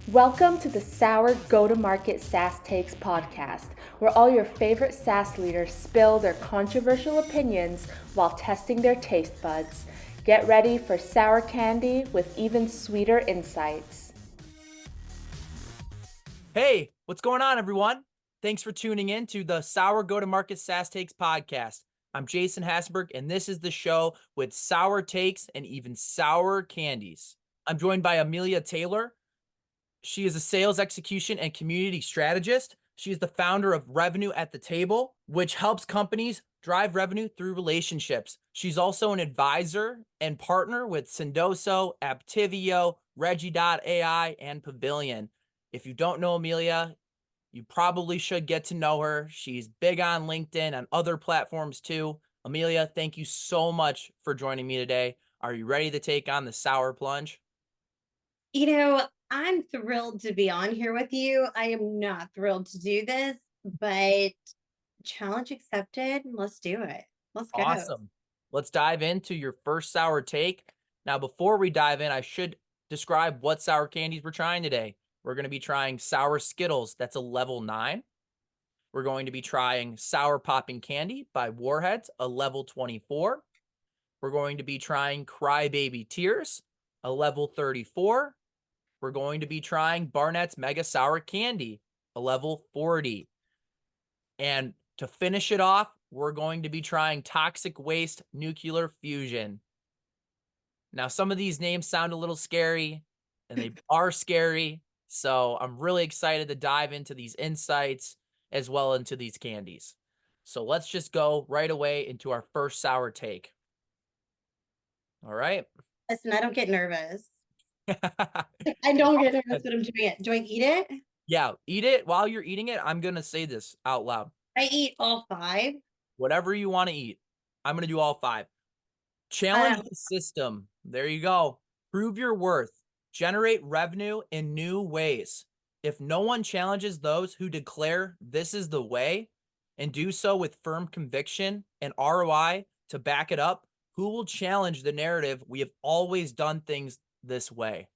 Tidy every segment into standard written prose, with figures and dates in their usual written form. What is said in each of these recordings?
Welcome to the Sour Go-to-Market SaaS Takes podcast, where all your favorite SaaS leaders spill their controversial opinions while testing their taste buds. Get ready for sour candy with even sweeter insights. Hey, what's going on, everyone? Thanks for tuning in to the Sour Go-to-Market SaaS Takes podcast. I'm Jason Hasselberg, and this is the show with sour takes and even sour candies. I'm joined by Amelia Taylor. She is a sales execution and community strategist. She is the founder of Revenue at the Table, which helps companies drive revenue through relationships. She's also an advisor and partner with Sendoso, Aptivio, Regie.ai, and Pavilion. If you don't know Amelia, you probably should get to know her. She's big on LinkedIn and other platforms too. Amelia, thank you so much for joining me today. Are you ready to take on the sour plunge? I'm thrilled to be on here with you. I am not thrilled to do this, but challenge accepted. Let's do it. Let's go. Awesome. Let's dive into your first sour take. Now, before we dive in, I should describe what sour candies we're trying today. We're going to be trying sour Skittles. That's a level 9. We're going to be trying sour popping candy by Warheads, a level 24. We're going to be trying Crybaby Tears, a level 34. We're going to be trying Barnett's Mega Sour Candy, a level 40. And to finish it off, we're going to be trying Toxic Waste Nuclear Fusion. Now, some of these names sound a little scary, and they are scary. So I'm really excited to dive into these insights as well into these candies. So let's just go right away into our first sour take. All right. Listen, I don't get nervous. I don't get nervous when I'm doing it. Do I eat it? Yeah, eat it. While you're eating it, I'm going to say this out loud. I eat all five. Whatever you want to eat. I'm going to do all 5. Challenge Um, the system. There you go. Prove your worth. Generate revenue in new ways. If no one challenges those who declare this is the way and do so with firm conviction and ROI to back it up, who will challenge the narrative we have always done things this way?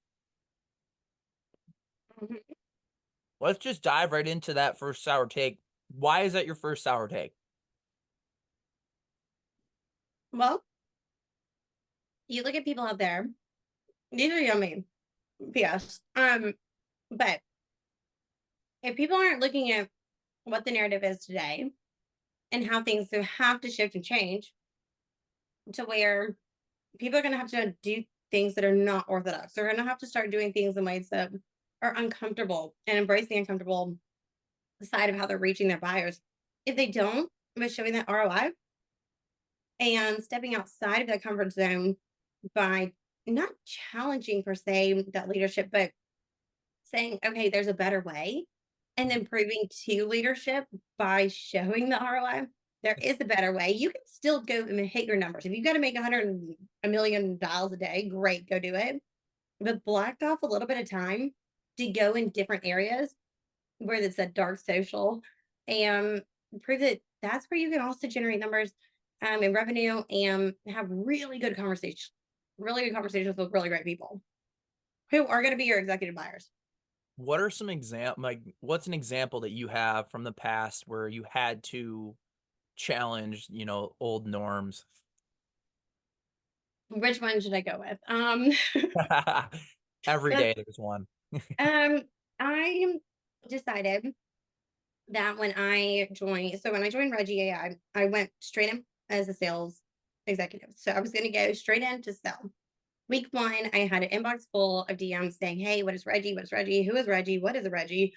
Let's just dive right into that first sour take. Why is that your first sour take? well, you look at people out there. These are yummy. Yes. But if people aren't looking at what the narrative is today and how things have to shift and change to where people are going to have to do things that are not orthodox. They're going to have to start doing things in ways that are uncomfortable and embrace the uncomfortable side of how they're reaching their buyers. If they don't, by showing that ROI and stepping outside of that comfort zone by not challenging per se that leadership, but saying, okay, there's a better way, and then proving to leadership by showing the ROI. There is a better way. You can still go and hit your numbers. If you've got to make a million dials a day, great, go do it. But block off a little bit of time to go in different areas where it's a dark social and prove that that's where you can also generate numbers and revenue and have really good conversations with really great people who are going to be your executive buyers. What are some what's an example that you have from the past where you had to challenge, old norms? Which one should I go with? Every day there's one. um, I decided that when I joined Regie.ai, I went straight in as a sales executive. So I was going to go straight in to sell. Week 1, I had an inbox full of DMs saying, "Hey, what is Regie? What is Regie? Who is Regie? What is a Regie?"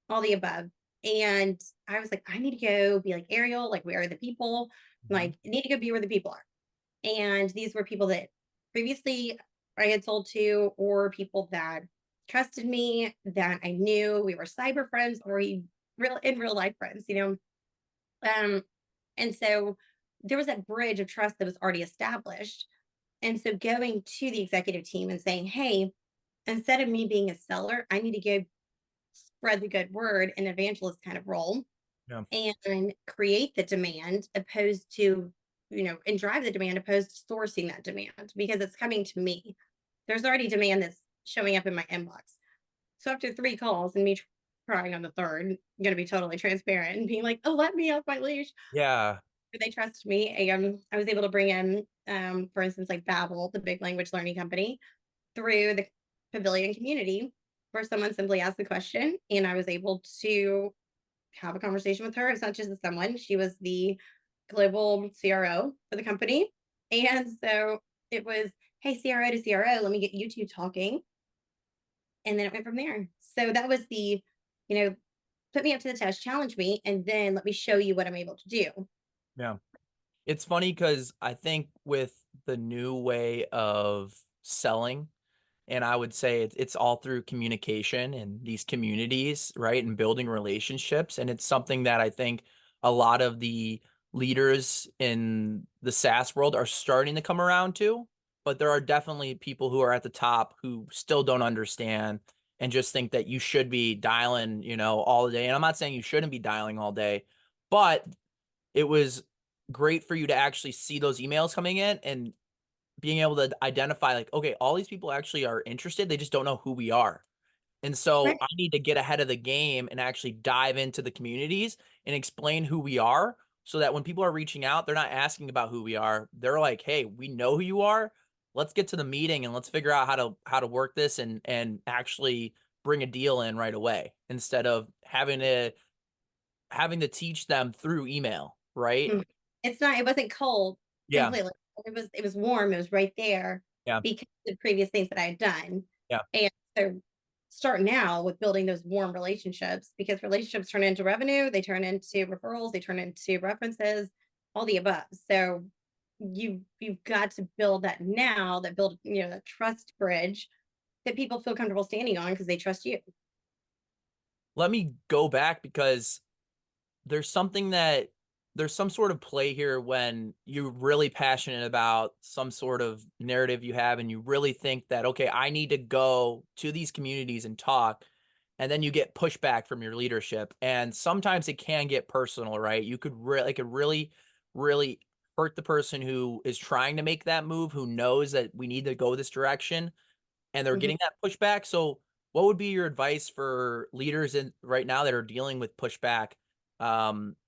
All the above. And I was like, I need to go be like Ariel, like where are the people? Mhm. Like, I need to go be where the people are. And these were people that previously I had sold to, or people that trusted me, that I knew we were cyber friends, or real life friends, Um, and so there was that bridge of trust that was already established. And so going to the executive team and saying, hey, instead of me being a seller, I need to go spread the good word, an evangelist kind of role, Yeah. and create the demand opposed to, and drive the demand opposed to sourcing that demand because it's coming to me. There's already demand that's showing up in my inbox. So after 3 calls and me trying on the third, I'm gonna be totally transparent and being like, "Oh, let me off my leash." Yeah. They trust me, and I was able to bring in, for instance, like Babbel, the big language learning company, through the Pavilion community, where someone simply asked the question, and I was able to have a conversation with her. It's not just as someone; she was the global CRO for the company, and so it was, "Hey, CRO to CRO, let me get you two talking," and then it went from there. So that was the, you know, put me up to the test, challenge me, and then let me show you what I'm able to do. Yeah. It's funny because I think with the new way of selling, and I would say it's all through communication and these communities, right? And building relationships. And it's something that I think a lot of the leaders in the SaaS world are starting to come around to. But there are definitely people who are at the top who still don't understand and just think that you should be dialing, all day. And I'm not saying you shouldn't be dialing all day, but it was great for you to actually see those emails coming in and being able to identify like, okay, all these people actually are interested. They just don't know who we are. And so Right. I need to get ahead of the game and actually dive into the communities and explain who we are so that when people are reaching out, they're not asking about who we are. They're like, hey, we know who you are. Let's get to the meeting and let's figure out how to work this and actually bring a deal in right away instead of having to teach them through email, right? Mm. It wasn't cold Yeah. completely. It was warm, it was right there Yeah. because of the previous things that I had done. Yeah. And so start now with building those warm relationships, because relationships turn into revenue, they turn into referrals, they turn into references, all the above. So you've got to build that now, that build, that trust bridge that people feel comfortable standing on because they trust you. Let me go back because there's something that there's some sort of play here when you're really passionate about some sort of narrative you have and you really think that, okay, I need to go to these communities and talk, and then you get pushback from your leadership, and sometimes it can get personal, right? You could really it could really really hurt the person who is trying to make that move, who knows that we need to go this direction, and they're Mhm. getting that pushback. So what would be your advice for leaders in right now that are dealing with pushback? Um,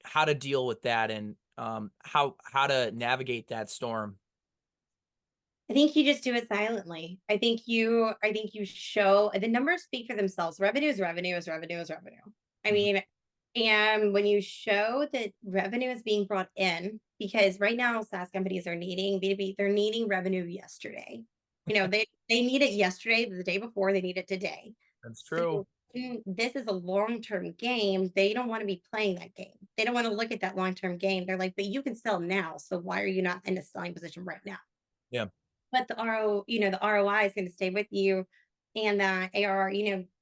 how to deal with that and how to navigate that storm? I think you just do it silently. I think you show the numbers speak for themselves. Revenue is revenue is revenue is revenue. I Mhm. mean, and when you show that revenue is being brought in, because right now SaaS companies are needing B2B, they're needing revenue yesterday. They need it yesterday, the day before, they need it today. That's true. So this is a long-term game. They don't want to be playing that game. They don't want to look at that long-term game. They're like, but you can sell now. So why are you not in a selling position right now? Yeah. But the ROI is going to stay with you, and that ARR,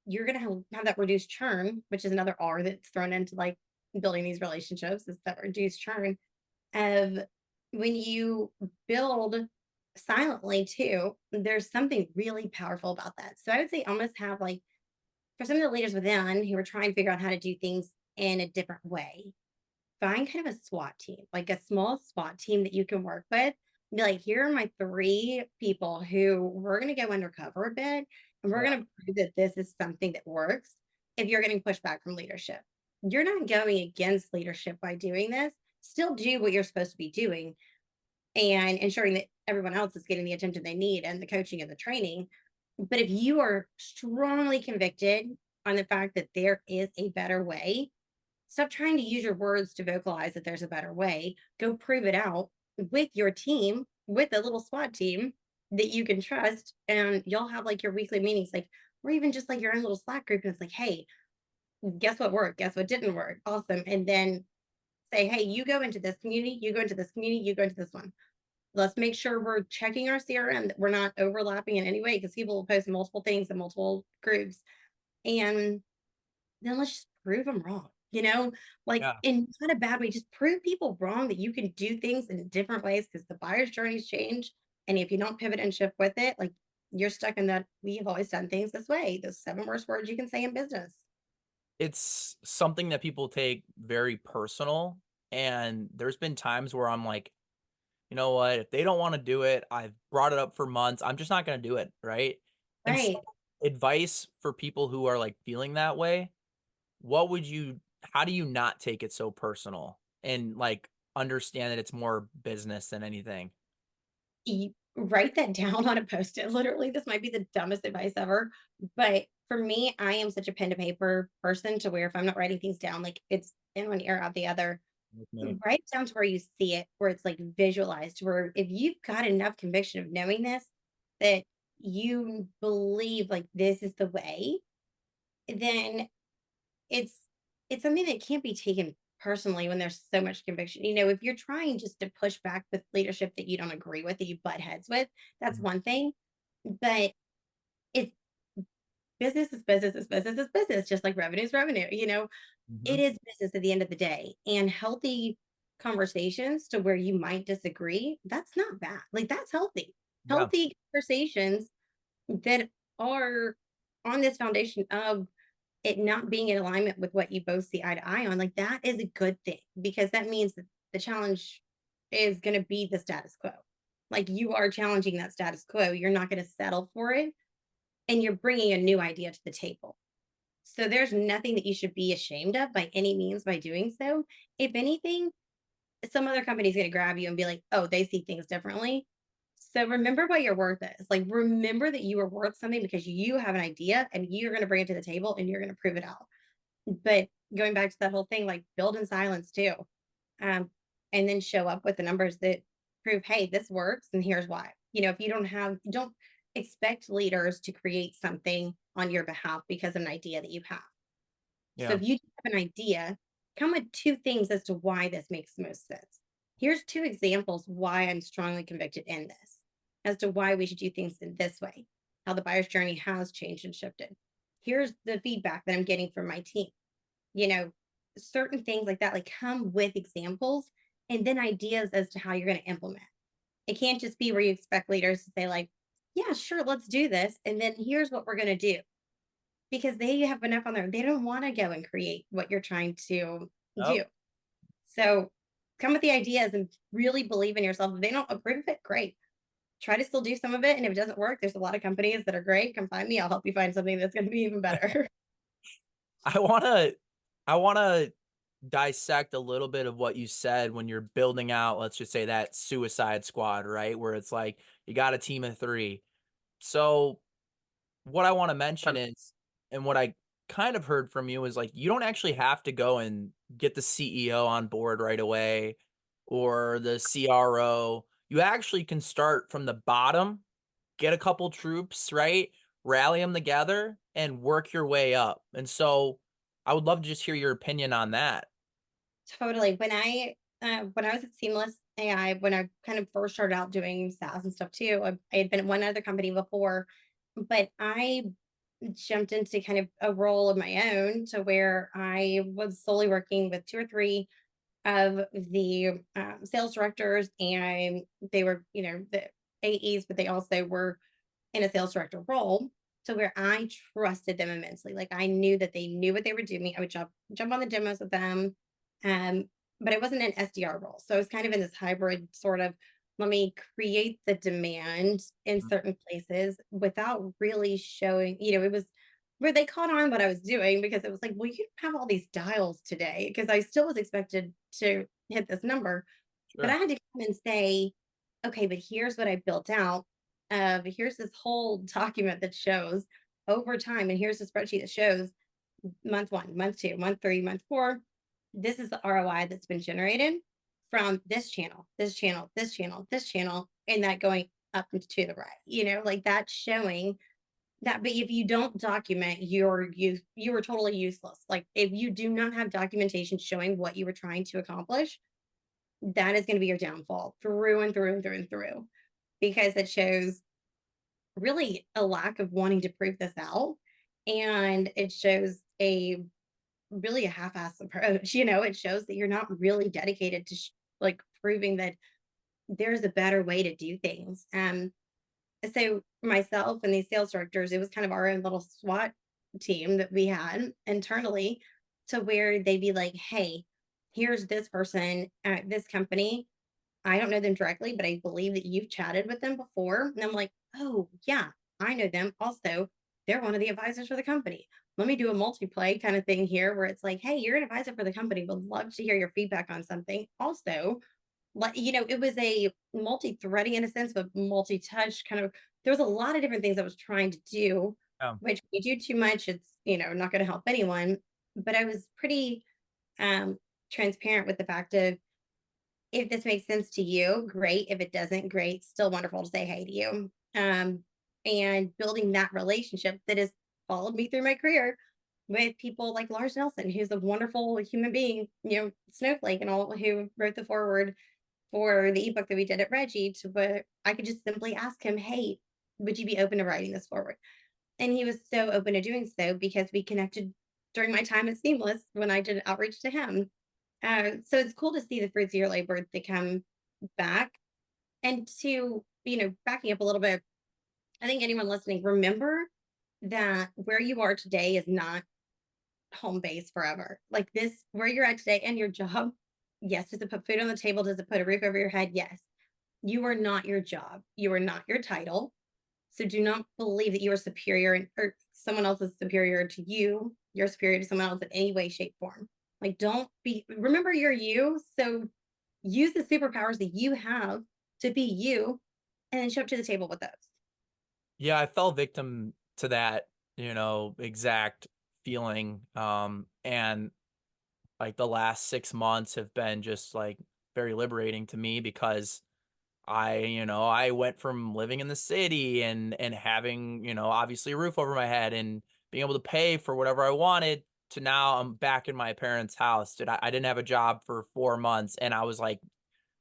you're going to have that reduced churn, which is another R that's thrown into like building these relationships, is that reduced churn of when you build silently too. There's something really powerful about that. So I would say almost have like, for some of the leaders within who are trying to figure out how to do things in a different way, find kind of a SWAT team, like a small SWAT team that you can work with. Be like, here are my 3 people who we're going to go undercover a bit, and we're Yeah. going to prove that this is something that works. If you're getting pushback from leadership, you're not going against leadership by doing this. Still do what you're supposed to be doing and ensuring that everyone else is getting the attention they need and the coaching and the training. But if you are strongly convicted on the fact that there is a better way, stop trying to use your words to vocalize that there's a better way. Go prove it out with your team, with a little SWAT team that you can trust. And you'll have like your weekly meetings, like, or even just like your own little Slack group. And it's like, hey, guess what worked? Guess what didn't work? Awesome. And then say, hey, you go into this community, you go into this community, you go into this one. Let's make sure we're checking our CRM, that we're not overlapping in any way, because people will post multiple things in multiple groups. And then let's just prove them wrong, like Yeah. in not a bad way, just prove people wrong that you can do things in different ways, because the buyer's journeys change. And if you don't pivot and shift with it, like, you're stuck in that we have always done things this way, those 7 worst words you can say in business. It's something that people take very personal. And there's been times where I'm like, you know what? If they don't want to do it, I've brought it up for months. I'm just not going to do it. Right. And so Right. advice for people who are like feeling that way, how do you not take it so personal and like understand that it's more business than anything? You write that down on a post-it. Literally, this might be the dumbest advice ever, but for me, I am such a pen to paper person to where if I'm not writing things down, like it's in one ear out the other. With me. Write it down to where you see it, where it's like visualized, where if you've got enough conviction of knowing this, that you believe like this is the way, then it's it's something that can't be taken personally when there's so much conviction. If you're trying just to push back with leadership that you don't agree with, that you butt heads with, that's Mhm. one thing. But it's business is business is business is business, just like revenue is revenue. It Mhm. is business at the end of the day. And healthy conversations to where you might disagree, that's not bad. Like that's healthy. Yeah. Healthy conversations that are on this foundation of it not being in alignment with what you both see eye to eye on, like that is a good thing because that means that the challenge is going to be the status quo. Like you are challenging that status quo. You're not going to settle for it and you're bringing a new idea to the table. So there's nothing that you should be ashamed of by any means by doing so. If anything, some other company's going to grab you and be like, oh, they see things differently. So remember what your worth is. Like, remember that you are worth something because you have an idea and you're going to bring it to the table and you're going to prove it out. But going back to that whole thing, like build in silence too. Um, and then show up with the numbers that prove, hey, this works and here's why. If you don't expect leaders to create something on your behalf because of an idea that you have. So Yeah. if you have an idea, come with two things as to why this makes the most sense. Here's two examples why I'm strongly convicted in this, as to why we should do things in this way, how the buyer's journey has changed and shifted. Here's the feedback that I'm getting from my team. You know, certain things like that, like come with examples and then ideas as to how you're going to implement. It can't just be where you expect leaders to say, like, yeah, sure, let's do this. And then here's what we're going to do because they have enough on there. They don't want to go and create what you're trying to Oh, do. So come with the ideas and really believe in yourself. If they don't approve of it, great. Try to still do some of it. And if it doesn't work, there's a lot of companies that are great. Come find me. I'll help you find something that's going to be even better. I wanna I wanna dissect a little bit of what you said when you're building out, let's just say that suicide squad, right? Where it's like you got a team of 3. So what I want to mention is, and what I kind of heard from you is like, you don't actually have to go and get the CEO on board right away or the CRO. You actually can start from the bottom, get a couple troops, right? Rally them together and work your way up. And so I would love to just hear your opinion on that. Totally. When I was at Seamless AI, when I kind of first started out doing SaaS and stuff too, I had been at one other company before, but I jumped into kind of a role of my own to where I was solely working with two or three of the sales directors, and they were, the AEs, but they also were in a sales director role. So where I trusted them immensely, like I knew that they knew what they were doing. I would jump on the demos with them, um, but I wasn't an SDR role, so I was kind of in this hybrid sort of. Let me create the demand in certain places without really showing. It was where they caught on what I was doing because it was like, well, you have all these dials today because I still was expected to hit this number, but I Sure. had to come and say, okay, but here's what I built out. Here's this whole document that shows over time, and here's the spreadsheet that shows month one, month two, month three, month four. This is the ROI that's been generated from this channel, this channel, this channel, this channel, and that going up and to the right. Like that's showing that. But if you don't document, you are totally useless. Like if you do not have documentation showing what you were trying to accomplish, that is going to be your downfall through and through and through and through, because it shows really a lack of wanting to prove this out. And it shows a half-assed approach. It shows that you're not really dedicated to like proving that there's a better way to do things. So myself and these sales directors, it was kind of our own little SWAT team that we had internally, to where they'd be like, hey, here's this person at this company. I don't know them directly, but I believe that you've chatted with them before. And I'm like, oh, yeah, I know them also. they're one of the advisors for the company. Let me do a multi-play kind of thing here where it's like, hey, you're an advisor for the company. Would love to hear your feedback on something. Also, it was a multi-threading in a sense, but multi-touch kind of, there was a lot of different things I was trying to do, Yeah. which if you do too much, it's, not going to help anyone. But I was pretty transparent with the fact of, if this makes sense to you, great. If it doesn't, great. Still wonderful to say hey to you. And building that relationship that has followed me through my career with people like Lars Nelson, who's a wonderful human being, snowflake and all, who wrote the forward for the ebook that we did at Regie, to where I could just simply ask him, hey, would you be open to writing this forward? And he was so open to doing so because we connected during my time at Seamless when I did outreach to him. So it's cool to see the fruits of your labor that come back. And to, backing up a little bit, I think anyone listening, remember that where you are today is not home base forever. Like this, where you're at today and your job, yes. Does it put food on the table? Does it put a roof over your head? Yes. You are not your job. You are not your title. So do not believe that you are superior or someone else is superior to you. You're superior to someone else in any way, shape, form. Like, remember you're you. So use the superpowers that you have to be you and then show up to the table with those. Yeah, I fell victim to that, exact feeling. And like the last 6 months have been just like very liberating to me because I went from living in the city and having, obviously a roof over my head and being able to pay for whatever I wanted to now I'm back in my parents' house. I didn't have a job for 4 months and I was like,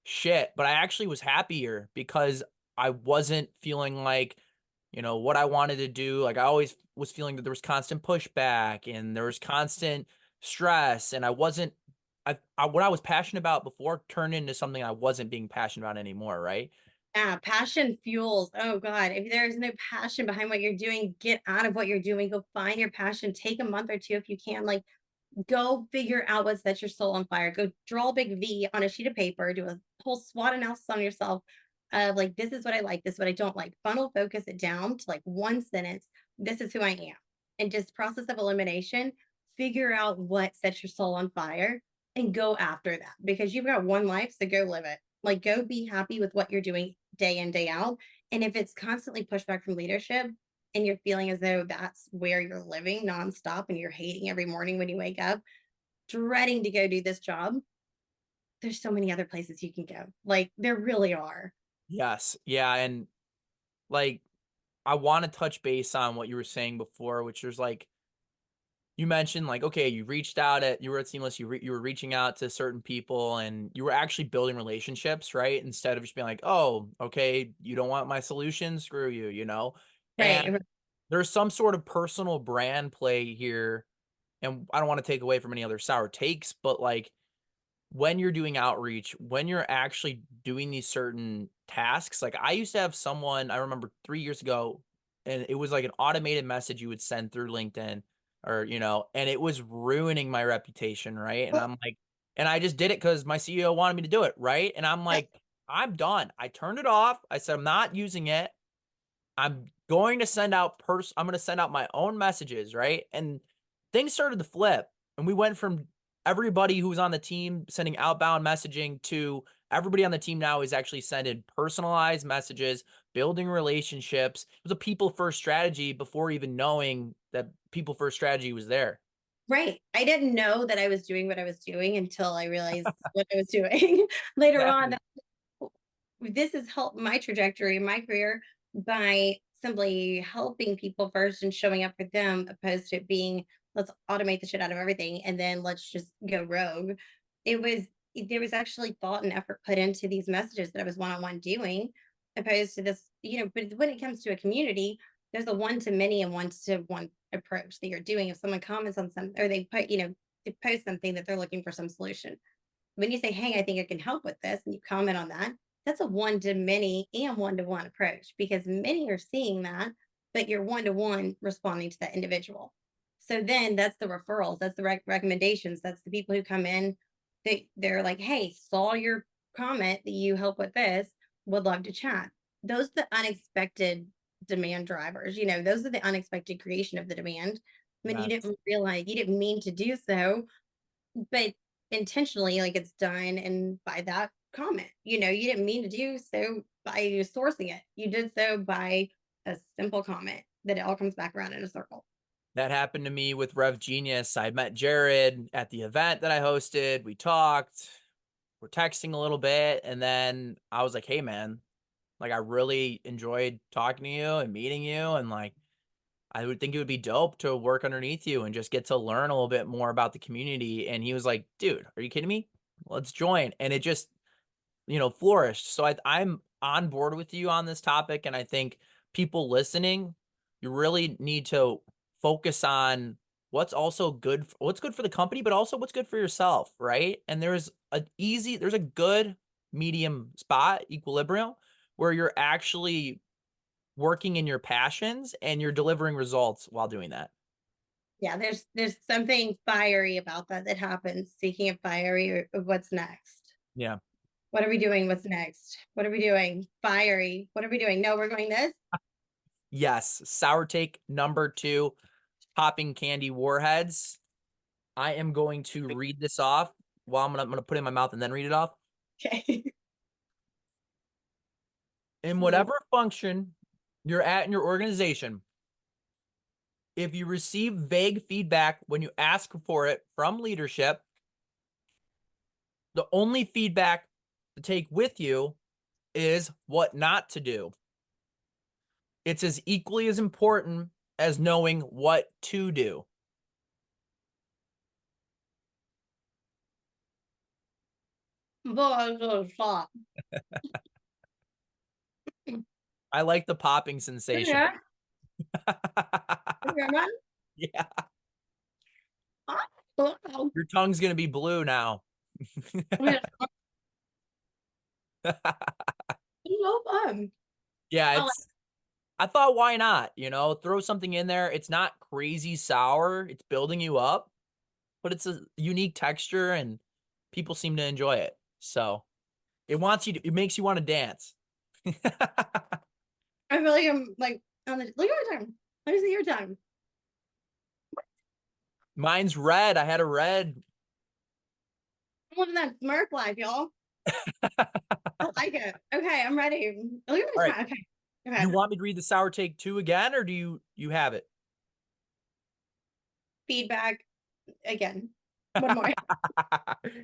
shit, but I actually was happier because I wasn't feeling like, what I wanted to do. Like I always was feeling that there was constant pushback and there was constant stress and I wasn't what I was passionate about before turned into something I wasn't being passionate about anymore, right? Yeah, passion fuels. Oh God, if there is no passion behind what you're doing, get out of what you're doing. Go find your passion. Take a month or two if you can. Like, go figure out what sets your soul on fire. Go draw a big V on a sheet of paper. Do a whole SWOT analysis on yourself of like, this is what I like. This is what I don't like. Funnel focus it down to like one sentence. This is who I am. And just process of elimination. Figure out what sets your soul on fire and go after that because you've got one life. So go live it. Like, go be happy with what you're doing day in, day out. And if it's constantly pushback from leadership and you're feeling as though that's where you're living nonstop and you're hating every morning when you wake up, dreading to go do this job, there's so many other places you can go. Like, there really are. Yes. Yeah. And like, I want to touch base on what you were saying before, which was like, you mentioned like, okay, you were at Seamless, you were reaching out to certain people and you were actually building relationships, right? Instead of just being like, oh, okay, you don't want my solution, screw you. And Right. there's some sort of personal brand play here. And I don't want to take away from any other sour takes, but like when you're doing outreach, when you're actually doing these certain tasks, like I used to have someone, I remember 3 years ago, and it was like an automated message you would send through LinkedIn or, and it was ruining my reputation, right? And I'm like, and I just did it because my CEO wanted me to do it, right? And I'm like, I'm done. I turned it off. I said, I'm not using it. I'm going to I'm going to send out my own messages, right? And things started to flip. And we went from everybody who was on the team sending outbound messaging to everybody on the team now is actually sending personalized messages, building relationships. It was a people first strategy before even knowing that people first strategy was there. Right. I didn't know that I was doing what I was doing until I realized what I was doing later on. Exactly. This has helped my trajectory, my career, by simply helping people first and showing up for them, opposed to it being, let's automate the shit out of everything and then let's just go rogue. It was, there was actually thought and effort put into these messages that I was one-on-one doing, opposed to this, but when it comes to a community, there's a one to many and one to one approach that you're doing. If someone comments on something or they put, they post something that they're looking for some solution, when you say, hey, I think I can help with this, and you comment on that, that's a one to many and one to one approach because many are seeing that, but you're one to one responding to that individual. So then that's the referrals, that's the recommendations, that's the people who come in. They're like, hey, saw your comment that you help with this, would love to chat. Those are the unexpected demand drivers. You know, those are the unexpected creation of the demand when you Yes. didn't realize, you didn't mean to do so, but intentionally, like it's done. And by that comment, you know, you didn't mean to do so by sourcing it. You did so by a simple comment that it all comes back around in a circle. That happened to me with Rev Genius. I met Jared at the event that I hosted. We talked, we're texting a little bit, and then I was like, hey man, like I really enjoyed talking to you and meeting you, and like I would think it would be dope to work underneath you and just get to learn a little bit more about the community. And he was like, dude, are you kidding me? Let's join. And it just, flourished. So I'm on board with you on this topic. And I think people listening, you really need to focus on what's also good, what's good for the company, but also what's good for yourself. Right. And there's a good medium spot, equilibrium, where you're actually working in your passions and you're delivering results while doing that. Yeah, there's something fiery about that happens. Speaking of fiery, what's next? Yeah. What are we doing? What's next? What are we doing? Fiery. What are we doing? No, we're going this. Yes. Sour take number 2, popping candy warheads. I am going to read this off. Well, I'm gonna put it in my mouth and then read it off. Okay. In whatever function you're at in your organization, if you receive vague feedback when you ask for it from leadership, the only feedback to take with you is what not to do. It's as equally as important as knowing what to do. Stop. I like the popping sensation. Yeah. Man. Yeah. Oh, Your tongue's going to be blue now. so fun. Yeah, Oh, I thought, why not? Throw something in there. It's not crazy sour. It's building you up, but it's a unique texture and people seem to enjoy it. So it makes you want to dance. I feel like I'm like on the look at my time. Let me see your time. Mine's red. I had a red. I'm living that Smurf life, y'all. I like it. Okay, I'm ready. Look at All my right. time. Okay. Okay. You want me to read the sour take 2 again, or do you have it? Feedback again. One more. All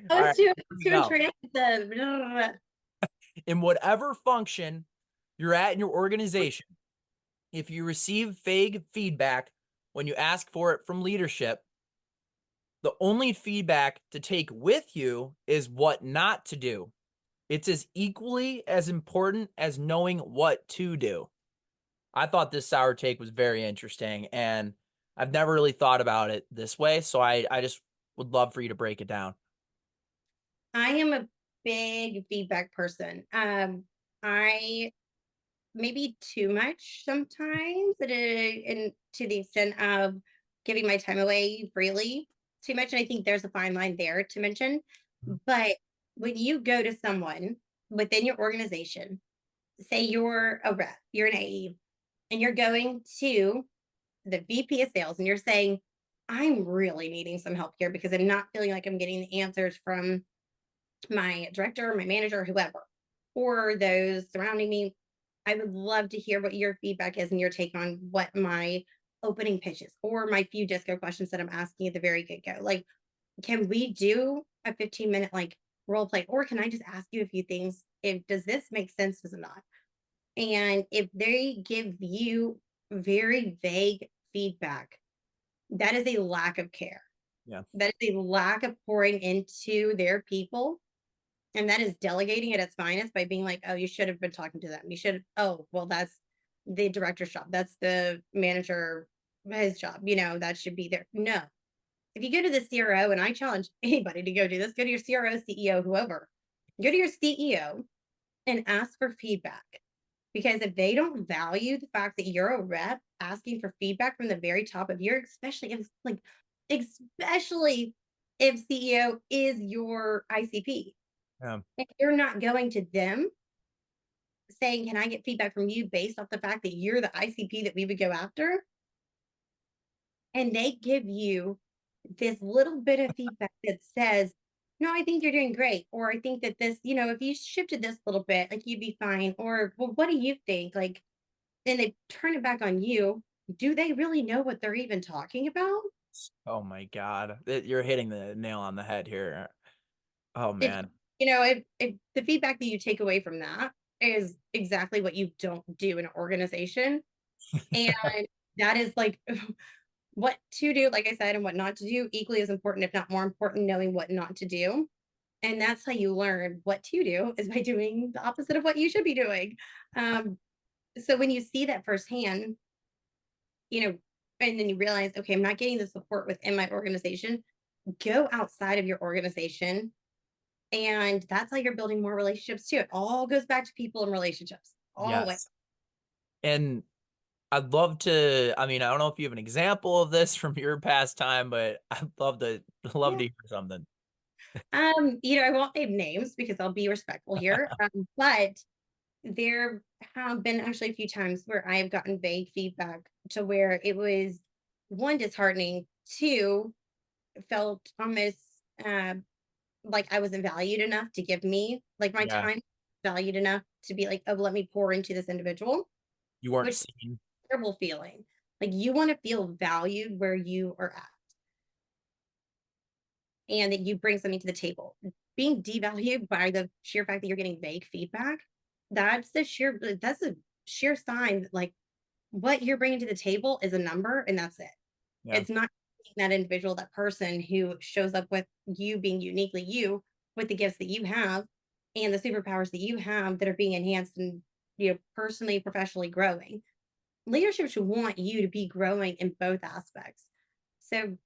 Oh, right. it's too Here we too go. intransitive. In whatever function you're at in your organization, if you receive vague feedback when you ask for it from leadership, the only feedback to take with you is what not to do. It's as equally as important as knowing what to do. I thought this sour take was very interesting, and I've never really thought about it this way. So I just would love for you to break it down. I am a big feedback person. I maybe too much sometimes, and to the extent of giving my time away freely too much. And I think there's a fine line there to mention. But when you go to someone within your organization, say you're a rep, you're an AE, and you're going to the VP of sales and you're saying, I'm really needing some help here because I'm not feeling like I'm getting the answers from my director, my manager, whoever, or those surrounding me. I would love to hear what your feedback is and your take on what my opening pitch is or my few disco questions that I'm asking at the very get go. Like, can we do a 15-minute like role play, or can I just ask you a few things? If does this make sense? Does it not? And if they give you very vague feedback, that is a lack of care. Yeah. That is a lack of pouring into their people. And that is delegating at its finest by being like, oh, you should have been talking to them. You should, oh, well, that's the director's job. That's the manager, his job. That should be there. No. If you go to the CRO, and I challenge anybody to go do this, go to your CRO, CEO, whoever, go to your CEO and ask for feedback. Because if they don't value the fact that you're a rep asking for feedback from the very top of your, especially if CEO is your ICP, Yeah. if you're not going to them saying, can I get feedback from you based off the fact that you're the ICP that we would go after? And they give you this little bit of feedback that says, no, I think you're doing great. Or I think that this, if you shifted this little bit, like you'd be fine. Or, well, what do you think? Like, then they turn it back on you. Do they really know what they're even talking about? Oh my God. You're hitting the nail on the head here. Oh It, man. if the feedback that you take away from that is exactly what you don't do in an organization. And that is like what to do, like I said, and what not to do, equally as important, if not more important, knowing what not to do. And that's how you learn what to do, is by doing the opposite of what you should be doing. So when you see that firsthand, and then you realize, okay, I'm not getting the support within my organization, go outside of your organization. And that's how you're building more relationships too. It all goes back to people and relationships. Always. Yes. And I'd love to, I don't know if you have an example of this from your past time, but I'd love to Yeah. hear something. I won't name names because I'll be respectful here. But there have been actually a few times where I have gotten vague feedback to where it was, one, disheartening, two, felt almost like I wasn't valued enough to give me like my Yeah. time valued enough to be like, oh, let me pour into this individual, You weren't which is seen. a terrible feeling. Like you want to feel valued where you are at and that you bring something to the table. Being devalued by the sheer fact that you're getting vague feedback, that's a sheer sign that like what you're bringing to the table is a number and that's it. Yeah. It's not that individual, that person who shows up with you being uniquely you, with the gifts that you have and the superpowers that you have that are being enhanced and personally, professionally growing. Leadership should want you to be growing in both aspects. So,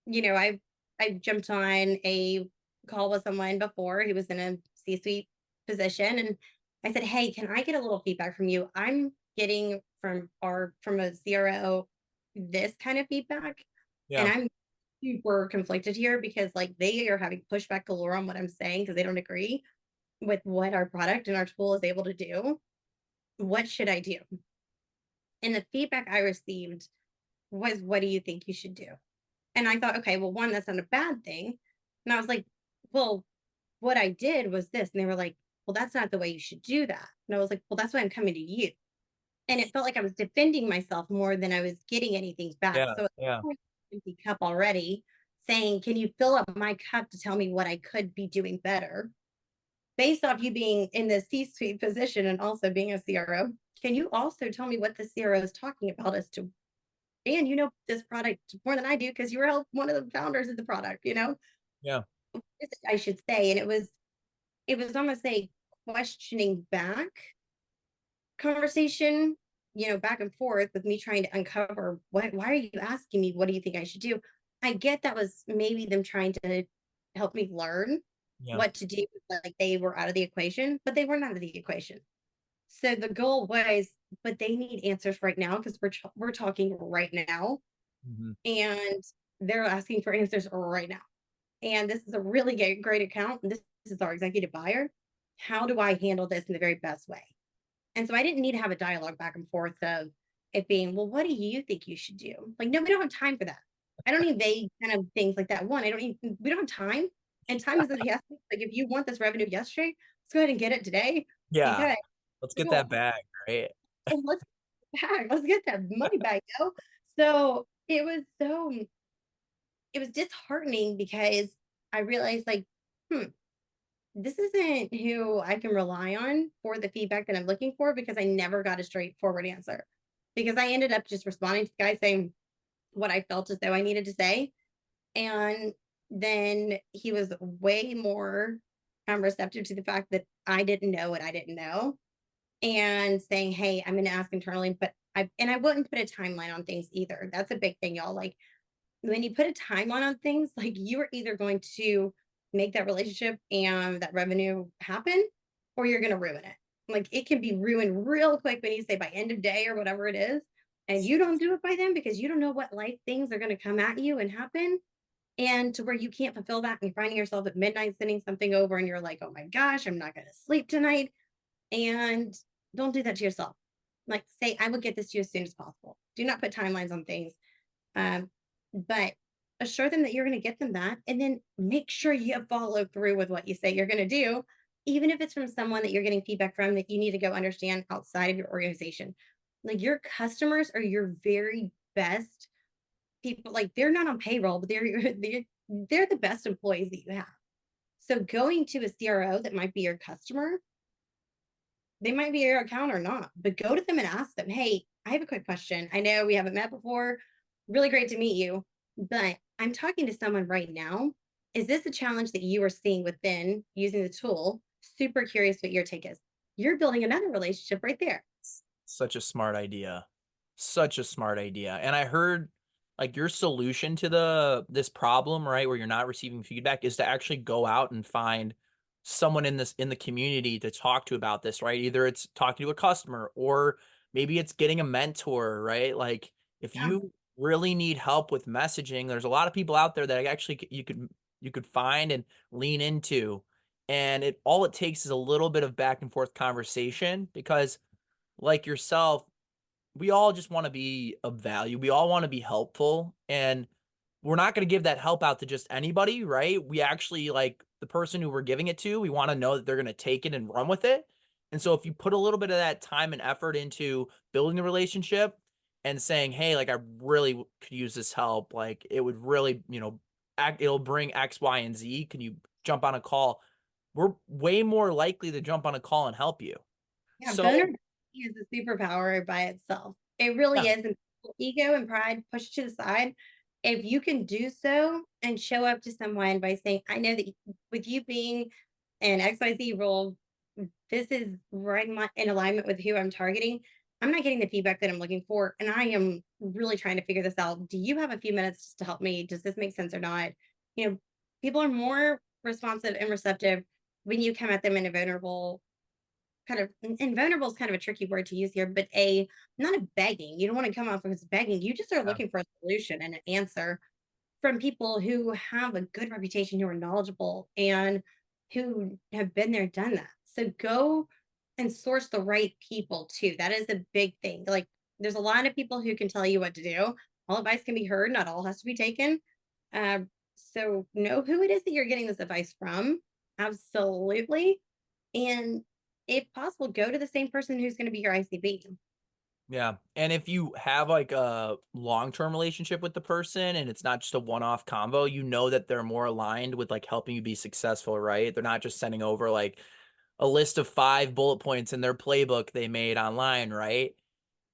I've jumped on a call with someone before who was in a C-suite position, and I said, "Hey, can I get a little feedback from you? I'm getting from a CRO this kind of feedback, and Yeah. I'm super conflicted here because like they are having pushback galore on what I'm saying because they don't agree with what our product and our tool is able to do. What should I do?" And the feedback I received was, "What do you think you should do?" And I thought, okay, well, one, that's not a bad thing. And I was like, well, what I did was this. And they were like, well, that's not the way you should do that. And I was like, well, that's why I'm coming to you. And it felt like I was defending myself more than I was getting anything back. Yeah. So it's Yeah. like an empty cup already, saying, can you fill up my cup to tell me what I could be doing better? Based off you being in the C-suite position and also being a CRO, can you also tell me what the CRO is talking about as to, and this product more than I do because you were one of the founders of the product, Yeah. I should say. And it was almost a questioning back conversation, back and forth with me trying to uncover why are you asking me? What do you think I should do? I get that was maybe them trying to help me learn Yeah. what to do. Like they were out of the equation, but they weren't out of the equation. So the goal was, but they need answers right now because we're talking right now, Mhm. and they're asking for answers right now. And this is a really great account. And this is our executive buyer. How do I handle this in the very best way? And so I didn't need to have a dialogue back and forth of it being, well, what do you think you should do? Like, no, we don't have time for that. I don't need vague kind of things like that. One, we don't have time. And time is of the essence. Like, if you want this revenue yesterday, let's go ahead and get it today. Yeah. Because Let's get that bag, right? let's let's get that money back, yo. So it was disheartening because I realized like, this isn't who I can rely on for the feedback that I'm looking for because I never got a straightforward answer. Because I ended up just responding to the guy saying what I felt as though I needed to say. And then he was way more receptive to the fact that I didn't know what I didn't know and saying, hey, I'm going to ask internally, but I wouldn't put a timeline on things either. That's a big thing, y'all. Like when you put a timeline on things, like you are either going to make that relationship and that revenue happen, or you're going to ruin it. Like it can be ruined real quick when you say by end of day or whatever it is, and you don't do it by then because you don't know what life things are going to come at you and happen. And to where you can't fulfill that, and you're finding yourself at midnight sending something over, and you're like, oh my gosh, I'm not going to sleep tonight. And don't do that to yourself. Like, say, I will get this to you as soon as possible. Do not put timelines on things. But assure them that you're going to get them that, and then make sure you follow through with what you say you're going to do, even if it's from someone that you're getting feedback from that you need to go understand outside of your organization. Like, your customers are your very best people. Like, they're not on payroll, but they're the best employees that you have. So going to a CRO that might be your customer, they might be your account or not, but go to them and ask them, hey, I have a quick question. I know we haven't met before. Really great to meet you, but I'm talking to someone right now. Is this a challenge that you are seeing within using the tool? Super curious what your take is. You're building another relationship right there. Such a smart idea. Such a smart idea. And I heard like your solution to this problem, right, where you're not receiving feedback is to actually go out and find someone in the community to talk to about this, right? Either it's talking to a customer or maybe it's getting a mentor, right? Like if Yeah. you really need help with messaging, there's a lot of people out there that actually you could find and lean into. And all it takes is a little bit of back and forth conversation because like yourself, we all just want to be of value. We all want to be helpful. And we're not going to give that help out to just anybody, right? We actually like the person who we're giving it to, we want to know that they're going to take it and run with it. And so if you put a little bit of that time and effort into building the relationship and saying, hey, like I really could use this help, like it would really, it'll bring X, Y, and Z. Can you jump on a call? We're way more likely to jump on a call and help you. Yeah, So vulnerability is a superpower by itself. It really yeah, is. And ego and pride push to the side. If you can do so and show up to someone by saying, I know that with you being an XYZ role, this is right in alignment with who I'm targeting. I'm not getting the feedback that I'm looking for. And I am really trying to figure this out. Do you have a few minutes just to help me? Does this make sense or not? You know, people are more responsive and receptive when you come at them in a vulnerable kind of, and vulnerable is kind of a tricky word to use here, but not a begging. You don't want to come off as begging. You just are yeah, looking for a solution and an answer from people who have a good reputation, who are knowledgeable and who have been there, done that. So go and source the right people too. That is a big thing. Like, there's a lot of people who can tell you what to do. All advice can be heard, not all has to be taken. So know who it is that you're getting this advice from. Absolutely. And if possible, go to the same person who's going to be your ICB. yeah. And if you have like a long-term relationship with the person and it's not just a one-off convo, you know that they're more aligned with like helping you be successful, right? They're not just sending over like a list of 5 bullet points in their playbook they made online, right?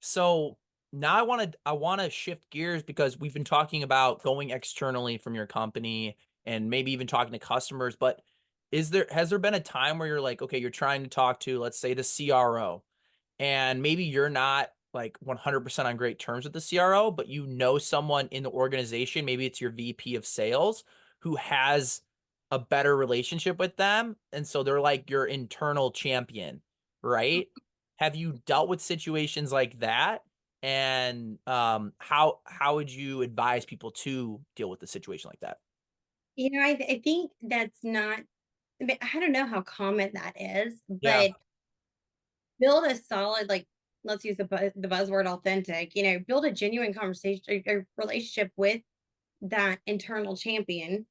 So now I want to shift gears because we've been talking about going externally from your company and maybe even talking to customers, but has there been a time where you're like, okay, you're trying to talk to, let's say, the CRO, and maybe you're not like 100% on great terms with the CRO, but you know someone in the organization, maybe it's your VP of sales, who has a better relationship with them, and so they're like your internal champion, right? Have you dealt with situations like that? And how would you advise people to deal with a situation like that? I think that's not, I mean, I don't know how common that is, Yeah. but build a solid, like, let's use the buzzword authentic, build a genuine conversation or relationship with that internal champion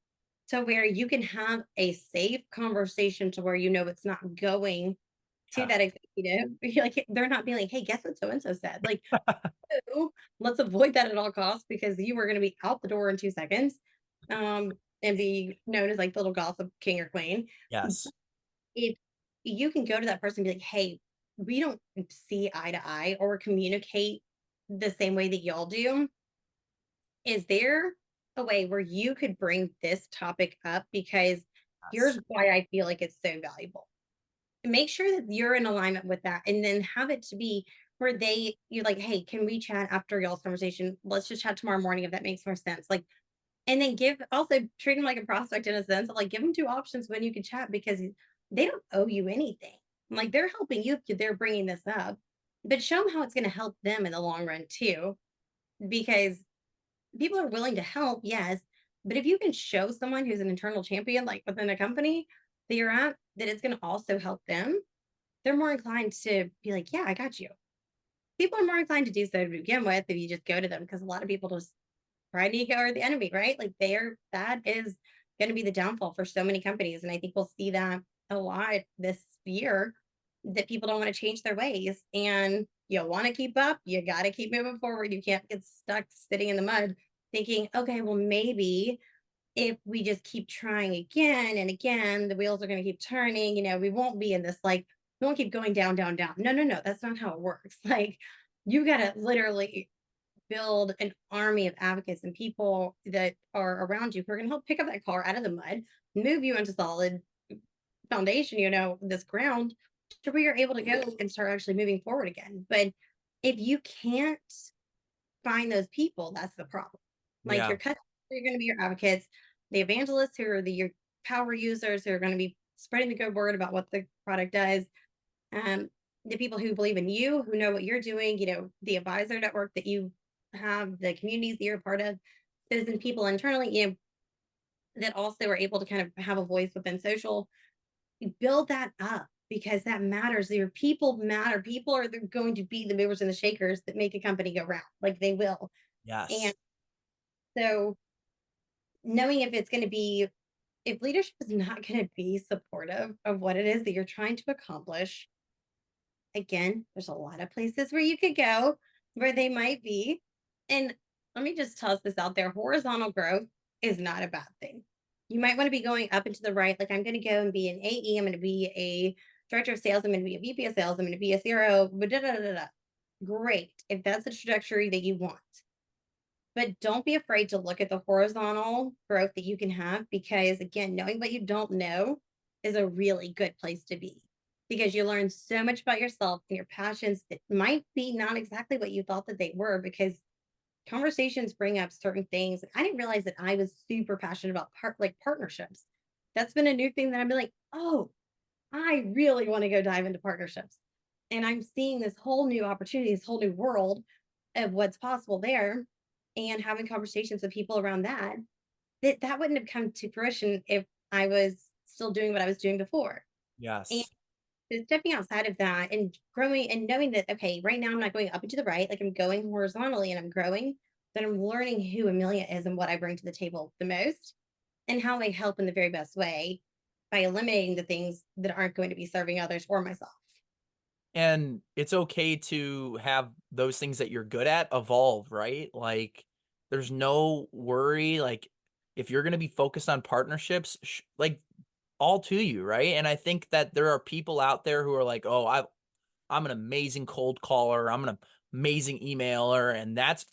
to where you can have a safe conversation to where it's not going to Yeah. that executive. Like, they're not being like, hey, guess what so and so said? Like, "Oh, let's avoid that at all costs because you are going to be out the door in 2 seconds." And be known as like the little gossip king or queen. Yes. If you can go to that person and be like, hey, we don't see eye to eye or communicate the same way that y'all do, is there a way where you could bring this topic up? Because here's Yes. why I feel like it's so valuable. Make sure that you're in alignment with that, and then have it to be where you're like, hey, can we chat after y'all's conversation? Let's just chat tomorrow morning if that makes more sense. Like, and then treat them like a prospect in a sense of like, give them two options when you can chat, because they don't owe you anything. Like, they're helping you if they're bringing this up, but show them how it's going to help them in the long run too, because people are willing to help, yes, but if you can show someone who's an internal champion, like within a company that you're at, that it's going to also help them, they're more inclined to be like, yeah, I got you. People are more inclined to do so to begin with if you just go to them, because a lot of people just pride and ego are the enemy, right? Like that is going to be the downfall for so many companies. And I think we'll see that a lot this year, that people don't want to change their ways. And you want to keep up, you got to keep moving forward. You can't get stuck sitting in the mud thinking, okay, well, maybe if we just keep trying again and again, the wheels are going to keep turning. We won't be in this, like, we won't keep going down, down, down. No, no, no. That's not how it works. Like, you got to literally build an army of advocates and people that are around you who are going to help pick up that car out of the mud, move you into solid foundation, this ground, to where you're able to go and start actually moving forward again. But if you can't find those people, that's the problem. Like, Yeah. your customers are going to be your advocates, the evangelists who are your power users who are going to be spreading the good word about what the product does. The people who believe in you, who know what you're doing, the advisor network that you have, the communities that you're a part of, those are the people internally, that also are able to kind of have a voice within social. Build that up, because that matters. Your people matter. People are going to be the movers and the shakers that make a company go round. Like, they will. And Yes. so, knowing if leadership is not going to be supportive of what it is that you're trying to accomplish, again, there's a lot of places where you could go where they might be. And let me just toss this out there: horizontal growth is not a bad thing. You might want to be going up and to the right. Like, I'm going to go and be an AE, I'm going to be a director of sales, I'm going to be a VP of sales, I'm going to be a CRO. Da, da, da, da. Great, if that's the trajectory that you want. But don't be afraid to look at the horizontal growth that you can have, because, again, knowing what you don't know is a really good place to be, because you learn so much about yourself and your passions that might be not exactly what you thought that they were, because conversations bring up certain things. I didn't realize that I was super passionate about partnerships. That's been a new thing that I've been like, oh, I really want to go dive into partnerships. And I'm seeing this whole new opportunity, this whole new world of what's possible there, and having conversations with people around that wouldn't have come to fruition if I was still doing what I was doing before. And Yes. so, stepping outside of that and growing and knowing that, okay, right now I'm not going up and to the right, like, I'm going horizontally and I'm growing, then I'm learning who Amelia is and what I bring to the table the most, and how I help in the very best way by eliminating the things that aren't going to be serving others or myself. And it's okay to have those things that you're good at evolve, right? Like, there's no worry. Like, if you're going to be focused on partnerships, like, all to you, right? And I think that there are people out there who are like, oh, I'm an amazing cold caller, I'm an amazing emailer, and that's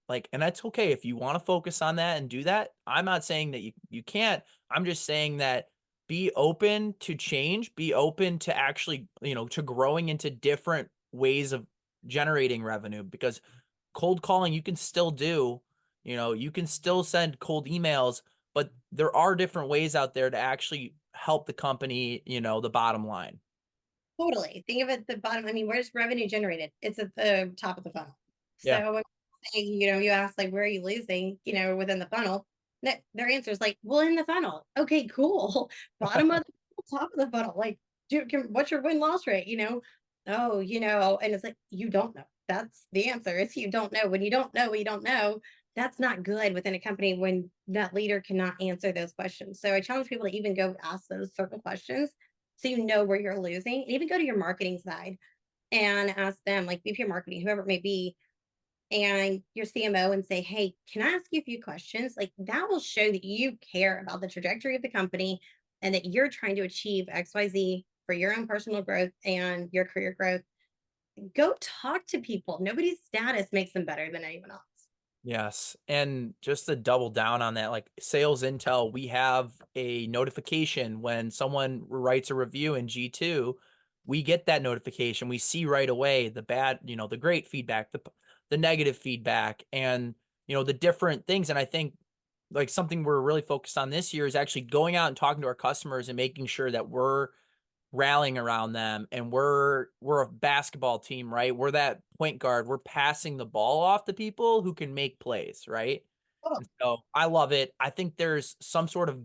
like, and that's okay if you want to focus on that and do that. I'm not saying that you can't. I'm just saying that be open to change, be open to actually, to growing into different ways of generating revenue, because cold calling you can still do, you can still send cold emails, but there are different ways out there to actually help the company, the bottom line. Totally. Think of it at the bottom. I mean, where's revenue generated? It's at the top of the funnel. Yeah. So when you ask, like, where are you losing, within the funnel, their answer is like, well, in the funnel. Okay, cool. Bottom of the funnel, top of the funnel. Like, what's your win-loss rate? Oh, and it's like, you don't know. That's the answer. It's you don't know. When you don't know, you don't know. That's not good within a company when that leader cannot answer those questions. So I challenge people to even go ask those certain questions, so you know where you're losing. And even go to your marketing side and ask them, like VP of marketing, whoever it may be, and your CMO, and say, hey, can I ask you a few questions? Like, that will show that you care about the trajectory of the company and that you're trying to achieve XYZ for your own personal growth and your career growth. Go talk to people. Nobody's status makes them better than anyone else. Yes. And just to double down on that, like sales intel, we have a notification when someone writes a review in G2, we get that notification. We see right away the bad, the great feedback, the negative feedback, and, the different things. And I think like something we're really focused on this year is actually going out and talking to our customers and making sure that we're rallying around them, and we're a basketball team, right? We're that point guard. We're passing the ball off to people who can make plays, right? Oh, And so I love it. I think there's some sort of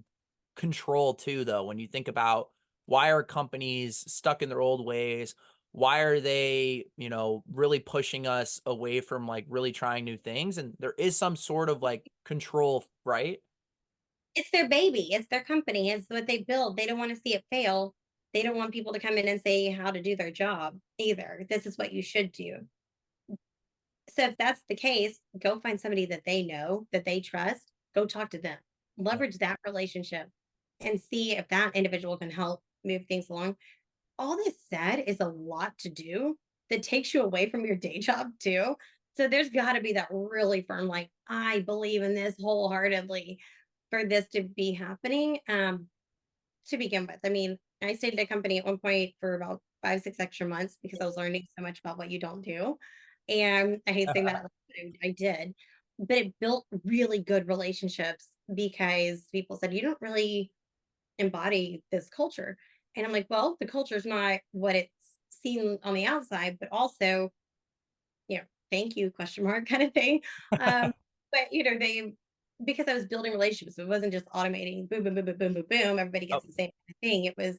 control too, though, when you think about Why are companies stuck in their old ways? Why are they, you know, really pushing us away from like really trying new things? And there is some sort of like control, right? It's their baby, it's their company, it's what they build. They don't want to see it fail. They don't want people to come in and say how to do their job either. This is what you should do. So if that's the case, go find somebody that they know, that they trust, go talk to them. Yeah. Leverage that relationship and see if that individual can help move things along. All this said is a lot to do that takes you away from your day job too. So there's got to be that really firm, like, I believe in this wholeheartedly for this to be happening. To begin with, I mean, I stayed at a company at one point for about 5, 6 extra months because I was learning so much about what you don't do. And I hate saying that, out loud, but I did. But it built really good relationships because people said, you don't really embody this culture. And I'm like, well, the culture is not what it's seen on the outside, but also, you know, thank you, question mark kind of thing. But they because I was building relationships, it wasn't just automating boom, boom, boom, boom, boom, boom, boom. Everybody Oh, gets the same kind of thing. It was,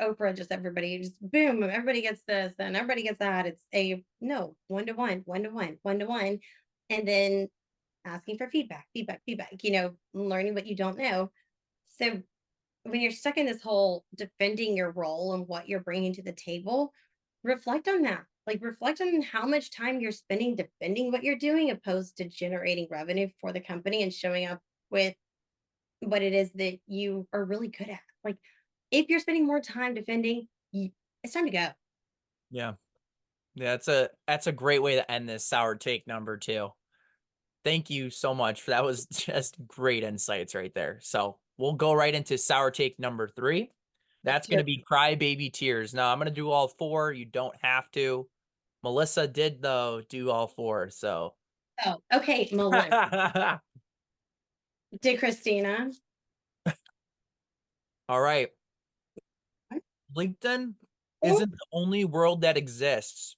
Oprah, just everybody just boom, everybody gets this, and everybody gets that. It's a no, one to one, one to one, one to one. And then asking for feedback, feedback, feedback, learning what you don't know. So when you're stuck in this whole defending your role and what you're bringing to the table, reflect on that. Like, reflect on how much time you're spending defending what you're doing opposed to generating revenue for the company and showing up with what it is that you are really good at. Like, if you're spending more time defending, it's time to go. yeah. Yeah, that's a great way to end this sour take number 2. Thank you so much for that was just great insights right there. So we'll go right into sour take number 3. That's going to be crybaby tears. Now I'm going to do all 4. You don't have to. Melissa did though do all 4. So Oh, okay, Melissa. Did Christina? all right. LinkedIn isn't the only world that exists.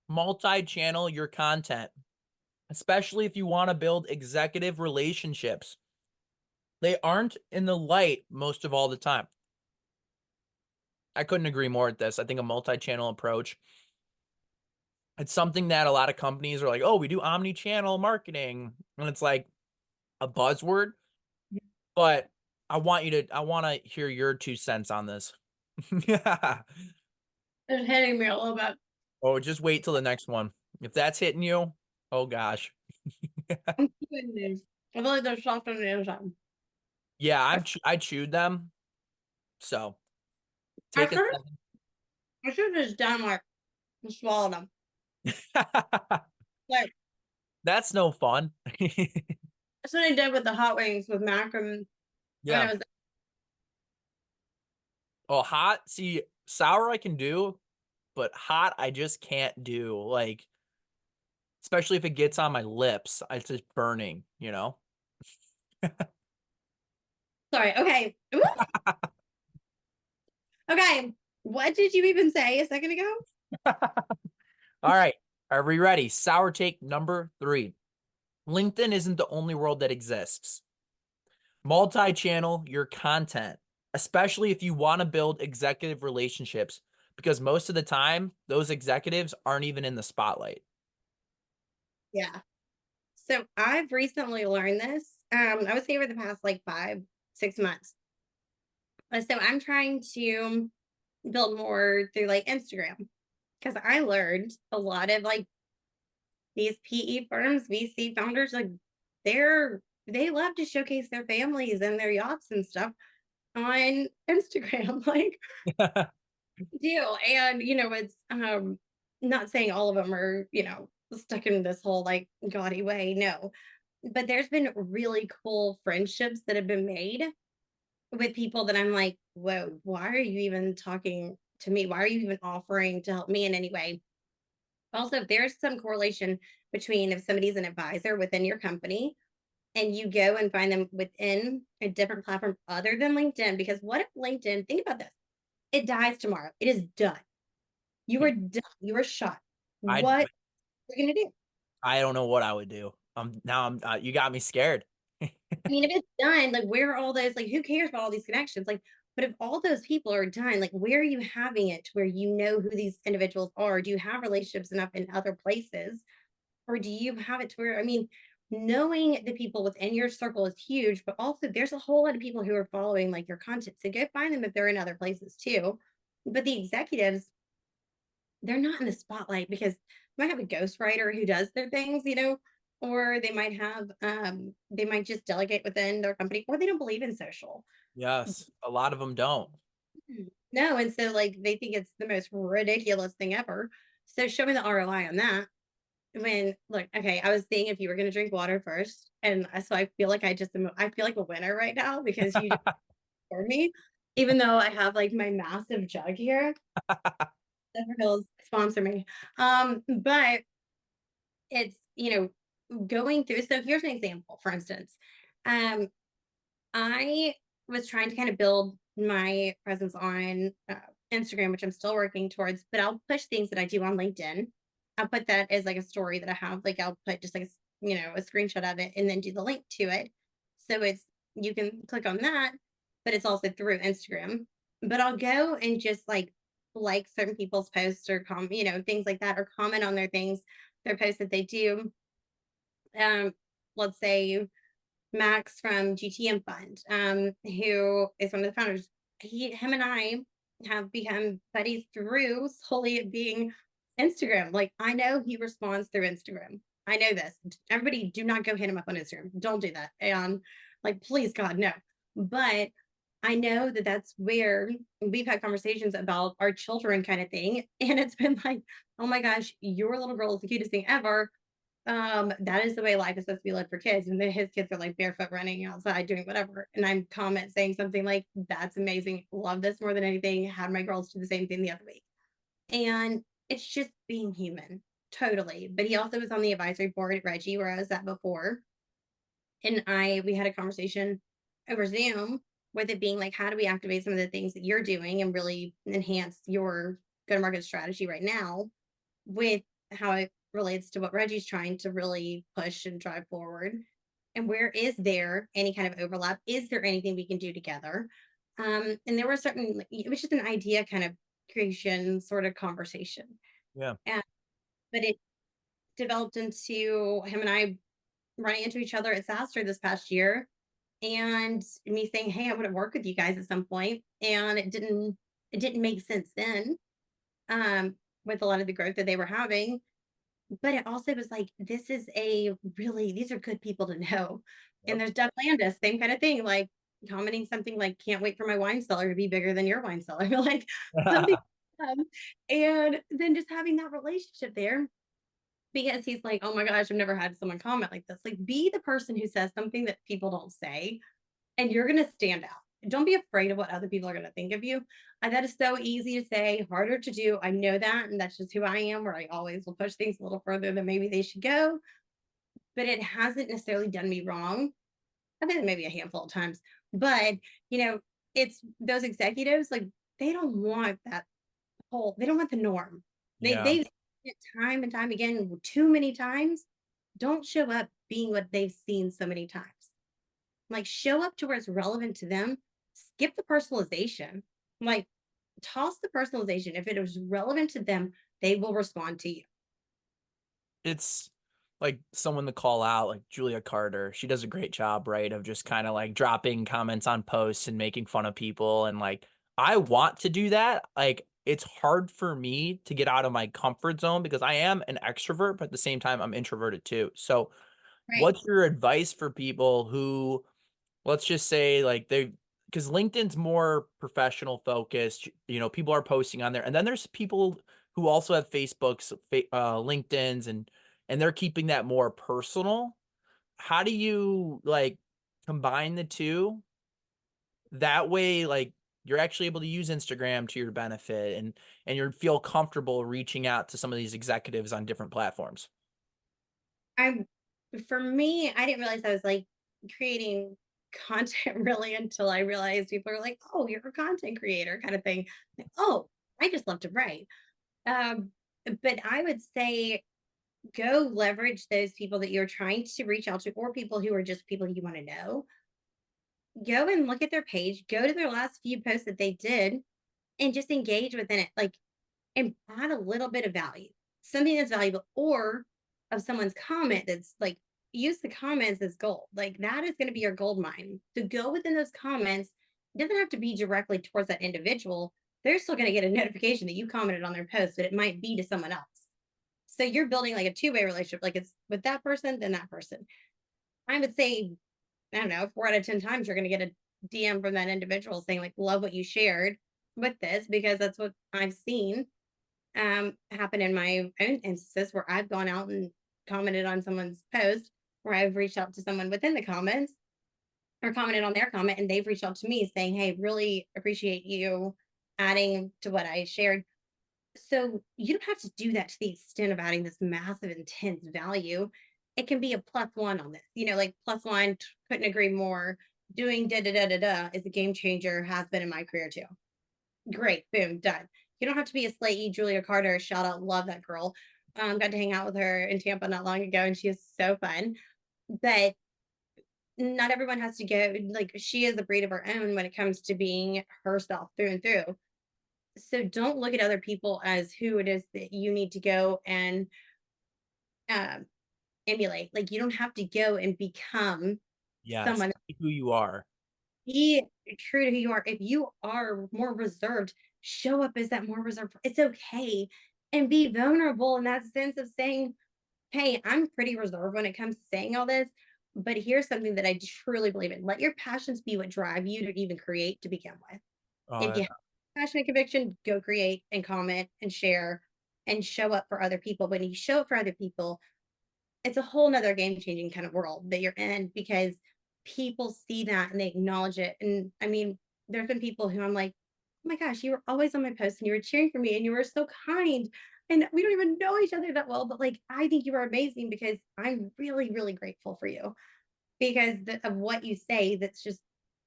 Multi-channel your content, especially if you want to build executive relationships. They aren't in the light most of all the time. I couldn't agree more with this. I think a multi-channel approach, it's something that a lot of companies are like, oh, we do omni-channel marketing. And it's like a buzzword, but I want to hear your 2 cents on this. Yeah. It's hitting me a little bit. Oh, just wait till the next one. If that's hitting you, oh gosh. I'm keeping these. I feel like they're soft on the inside. Yeah, I chewed them. So I take a should I should have just done like swallowed them. second. Like, That's no fun. that's what I did with the hot wings with mac and when Yeah. I was Oh, hot. See, sour I can do, but hot I just can't do. Like, especially if it gets on my lips, it's just burning, you know? sorry. Okay. Ooh, okay. What did you even say a second ago? All right. Are we ready? Sour take number 3. LinkedIn isn't the only world that exists. Multi-channel your content, especially if you want to build executive relationships, because most of the time, those executives aren't even in the spotlight. Yeah. So I've recently learned this. I would say over the past like 5, 6 months. So I'm trying to build more through like Instagram because I learned a lot of like these PE firms, VC founders, like they love to showcase their families and their yachts and stuff on Instagram. Like, deal. And it's not saying all of them are, stuck in this whole like gaudy way. No. But there's been really cool friendships that have been made with people that I'm like, whoa, why are you even talking to me? Why are you even offering to help me in any way? Also, if there's some correlation between if somebody's an advisor within your company and you go and find them within a different platform other than LinkedIn, because what if LinkedIn, think about this, it dies tomorrow. It is done. You are done. You are shot. I What are you going to do? I don't know what I would do. Now you got me scared. I mean, if it's done, like, where are all those, like, who cares about all these connections? Like, But if all those people are done, like where are you having it to where you know who these individuals are? Do you have relationships enough in other places? Or do you have it to where, I mean, knowing the people within your circle is huge, but also there's a whole lot of people who are following like your content. So go find them if they're in other places too. But the executives, they're not in the spotlight because they might have a ghostwriter who does their things, or they might just delegate within their company, or they don't believe in social. Yes, a lot of them don't. No, and so like they think it's the most ridiculous thing ever. So show me the ROI on that. When look, okay, I was seeing if you were gonna drink water first, and so I feel like I feel like a winner right now because you just for me, even though I have like my massive jug here. Denver Hills sponsor me. But it's going through. So here's an example, for instance. Um, I was trying to kind of build my presence on Instagram, which I'm still working towards, but I'll push things that I do on LinkedIn. I'll put that as like a story that I have. Like I'll put just like a screenshot of it and then do the link to it. So you can click on that, but it's also through Instagram. But I'll go and just like certain people's posts or things like that, or comment on their posts that they do. Let's say Max from GTM Fund, who is one of the founders. Him and I have become buddies through solely it being Instagram. Like I know he responds through Instagram. I know this. Everybody, do not go hit him up on Instagram. Don't do that. And like, please, God, no. But I know that that's where we've had conversations about our children, kind of thing, and it's been like, oh my gosh, your little girl is the cutest thing ever. That is the way life is supposed to be led for kids. And then his kids are like barefoot running outside doing whatever. And I'm comment saying something like, that's amazing. Love this more than anything. Had my girls do the same thing the other week. And it's just being human. Totally. But he also was on the advisory board at Regie where I was at before. And we had a conversation over Zoom with it being like, how do we activate some of the things that you're doing and really enhance your go-to-market strategy right now with how it relates to what Reggie's trying to really push and drive forward. And where is there any kind of overlap? Is there anything we can do together? And there were it was just an idea kind of creation sort of conversation. Yeah. But it developed into him and I running into each other at SaaS this past year and me saying, hey, I want to work with you guys at some point. And it didn't make sense then with a lot of the growth that they were having. But it also was like, these are good people to know. Yep. And there's Doug Landis, same kind of thing, like commenting something like, can't wait for my wine cellar to be bigger than your wine cellar. Like something. And then just having that relationship there because he's like, oh my gosh, I've never had someone comment like this. Like, be the person who says something that people don't say, and you're going to stand out. Don't be afraid of what other people are going to think of you. That is so easy to say, harder to do. I know that. And that's just who I am, where I always will push things a little further than maybe they should go. But it hasn't necessarily done me wrong. I think maybe a handful of times. But, it's those executives, like, they don't want they don't want the norm. Yeah. They've seen it time and time again, too many times. Don't show up being what they've seen so many times. Like, show up to where it's relevant to them. Skip the personalization. Like, toss the personalization. If it is relevant to them, they will respond to you. It's like someone to call out, like Julia Carter. She does a great job, right, of just kind of like dropping comments on posts and making fun of people. And like, I want to do that. Like, it's hard for me to get out of my comfort zone because I am an extrovert, but at the same time, I'm introverted too. So, Right. what's your advice for people who, let's just say, like because LinkedIn's more professional focused, people are posting on there. And then there's people who also have Facebooks, LinkedIn's, and they're keeping that more personal. How do you like combine the two? That way, like you're actually able to use Instagram to your benefit and you feel comfortable reaching out to some of these executives on different platforms. For me, I didn't realize I was like creating content really until I realized people are like, oh, you're a content creator kind of thing. Like, oh, I just love to write. Um, but I would say go leverage those people that you're trying to reach out to, or people who are just people you want to know. go and look at their page, go to their last few posts that they did, and just engage within it. Like, and add a little bit of value, something that's valuable, or of someone's comment that's like, use the comments as gold. Like, that is going to be your gold mine. So go within those comments. It doesn't have to be directly towards that individual. They're still going to get a notification that you commented on their post, but it might be to someone else. So you're building like a two-way relationship. Like, it's with that person, then that person. I would say, I don't know, 4 out of 10 times you're going to get a DM from that individual saying, like, love what you shared with this, because that's what I've seen happen in my own instances where I've gone out and commented on someone's post, where I've reached out to someone within the comments or commented on their comment, and they've reached out to me saying, hey, really appreciate you adding to what I shared. So you don't have to do that to the extent of adding this massive, intense value. It can be a +1 on this, like +1, couldn't agree more. Doing da da da da da is a game changer, has been in my career too. Great, boom, done. You don't have to be a Slate Julia Carter. Shout out, love that girl. Got to hang out with her in Tampa not long ago, and she is so fun. But not everyone has to go. Like, she is a breed of her own when it comes to being herself through and through. So don't look at other people as who it is that you need to go and um, emulate. Like, you don't have to go and become Yes, someone. be who you are. Be true to who you are. If you are more reserved, show up as that more reserved. It's okay. And be vulnerable in that sense of saying, hey, I'm pretty reserved when it comes to saying all this, but here's something that I truly believe in. Let your passions be what drive you to even create to begin with. If Uh, you have passion and conviction, go create and comment and share and show up for other people. When you show up for other people, it's a whole nother game changing kind of world that you're in, because people see that and they acknowledge it. And I mean, there's been people who I'm like, oh my gosh, you were always on my post and you were cheering for me and you were so kind. And we don't even know each other that well, but like, I think you are amazing, because I'm really, really grateful for you because of what you say. That's just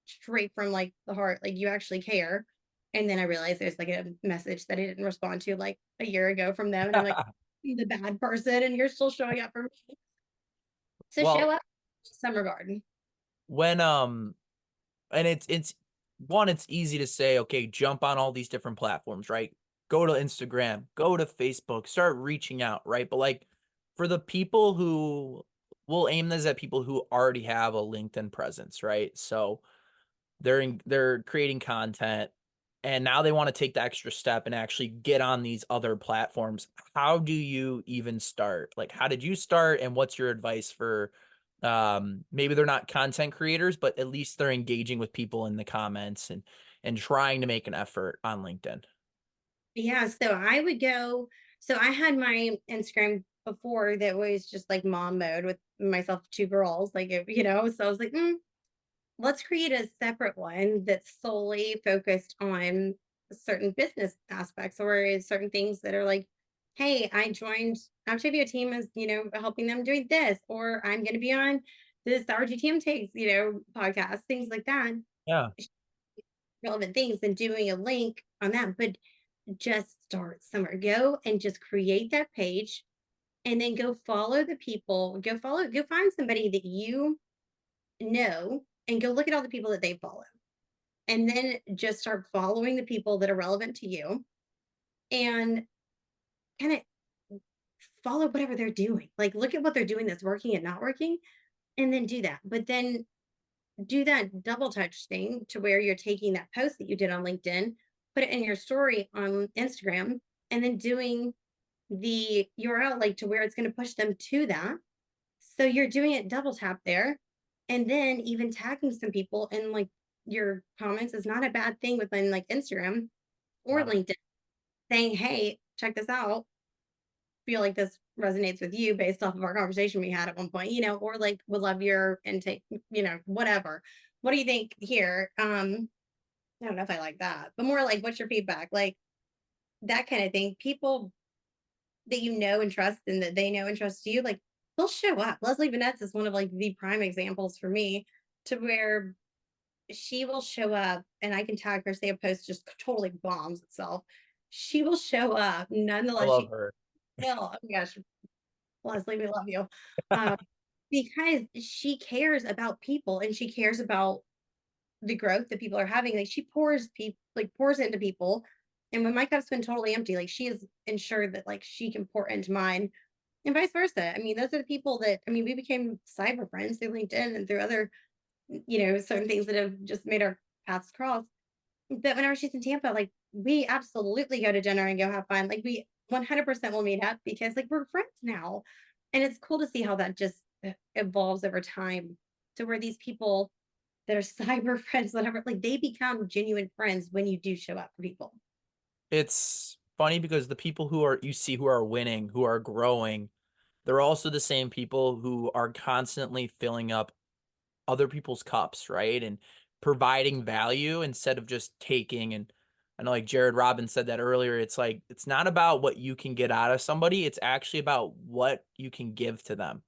straight from like the heart. Like, you actually care. And then I realized there's like a message that I didn't respond to like a year ago from them. And I'm like, "I'm the bad person and you're still showing up for me." So well, show up in some regard. when and it's one, it's easy to say, okay, jump on all these different platforms, right? Go to Instagram, go to Facebook, start reaching out, right? But like, for the people who, we'll aim this at people who already have a LinkedIn presence, right? So they're creating content, and now they want to take the extra step and actually get on these other platforms. How do you even start? Like, how did you start, and what's your advice for maybe they're not content creators, but at least they're engaging with people in the comments and trying to make an effort on LinkedIn? Yeah, so I would go. So I had my Instagram before that was just like mom mode with myself, two girls, like, so I was like, let's create a separate one that's solely focused on certain business aspects or certain things that are like, hey, I joined Aptivio team as, helping them doing this, or I'm going to be on this RGTM takes, podcast, things like that, Yeah. relevant things, and doing a link on that. But just start somewhere. Go and just create that page, and then go follow the people. Go find somebody that you know, and go look at all the people that they follow. And then just start following the people that are relevant to you, and kind of follow whatever they're doing. Like, look at what they're doing that's working and not working, and then do that. But then do that double touch thing to where you're taking that post that you did on LinkedIn, put it in your story on Instagram, and then doing the URL like to where it's going to push them to that. So you're doing it double tap there. And then even tagging some people in like your comments is not a bad thing within like Instagram or Love it. LinkedIn, saying, hey, check this out. Feel like this resonates with you based off of our conversation we had at one point, or like, would love your intake, whatever. What do you think here? I don't know if I like that, but more like, what's your feedback? Like, that kind of thing. People that you know and trust, and that they know and trust you, like, they'll show up. Leslie Vanetz is one of like the prime examples for me, to where she will show up and I can tag her, say a post just totally bombs itself. She will show up I nonetheless. love She her. will. Oh my gosh, Leslie, we love you. Um, because she cares about people and she cares about the growth that people are having. Like she pours into people. And when my cup's been totally empty, like she is ensured that like she can pour into mine and vice versa. I mean, those are the people that we became cyber friends through LinkedIn and through other, certain things that have just made our paths cross. But whenever she's in Tampa, like we absolutely go to dinner and go have fun. Like we 100% will meet up because like we're friends now. And it's cool to see how that just evolves over time to where these people that are cyber friends, whatever, like they become genuine friends when you do show up for people. It's funny because the people you see who are winning, who are growing, they're also the same people who are constantly filling up other people's cups, right? And providing value instead of just taking. And I know like Jared Robbins said that earlier. It's like, it's not about what you can get out of somebody. It's actually about what you can give to them.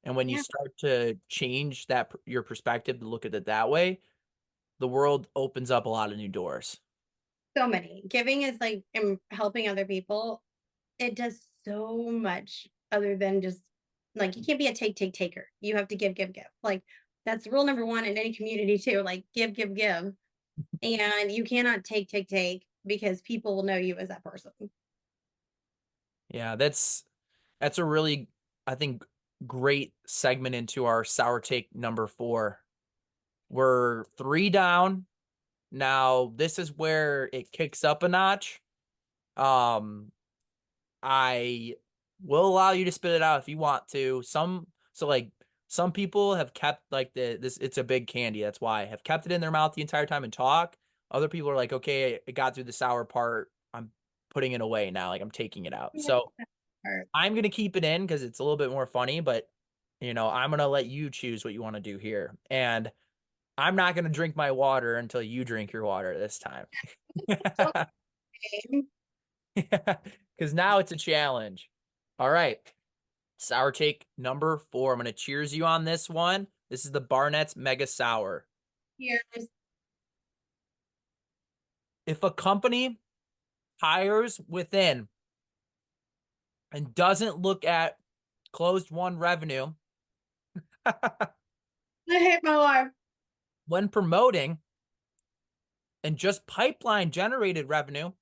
And when you Yeah. start to change your perspective to look at it that way, the world opens up a lot of new doors. So many. Giving is like helping other people. It does so much other than just like you can't be a taker. You have to give, give, give. Like that's rule number one in any community too. Like give, give, give. And you cannot take because people will know you as that person. Yeah, that's a really, I think, great segment into our sour take number 4. We're 3 down. Now, this is where it kicks up a notch. I will allow you to spit it out if you want to. Some people have kept like this, it's a big candy. That's why have kept it in their mouth the entire time and talk. Other people are like, okay, it got through the sour part. I'm putting it away now. Like I'm taking it out. So I'm going to keep it in because it's a little bit more funny, but I'm going to let you choose what you want to do here. And I'm not going to drink my water until you drink your water this time. Because now it's a challenge. All right. Sour take number 4. I'm going to cheers you on this one. This is the Barnett's Mega Sour. Yes. If a company hires within and doesn't look at closed won revenue I hate my life. when promoting and just pipeline generated revenue,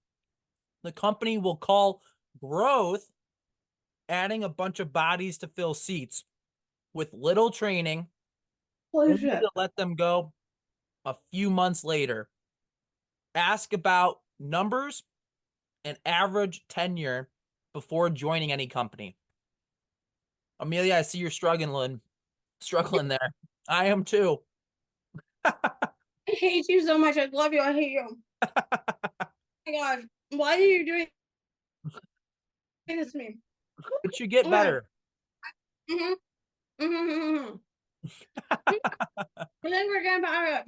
the company will call growth adding a bunch of bodies to fill seats with little training, Holy only shit. to let them go a few months later. Ask about numbers and average tenure before joining any company. Amelia, I see you're struggling there. I am too. I hate you so much. I love you. I hate you. Oh my gosh. Why are you doing this to me? It should get Okay. better. Mm-hmm. Mm-hmm. And then we're going back.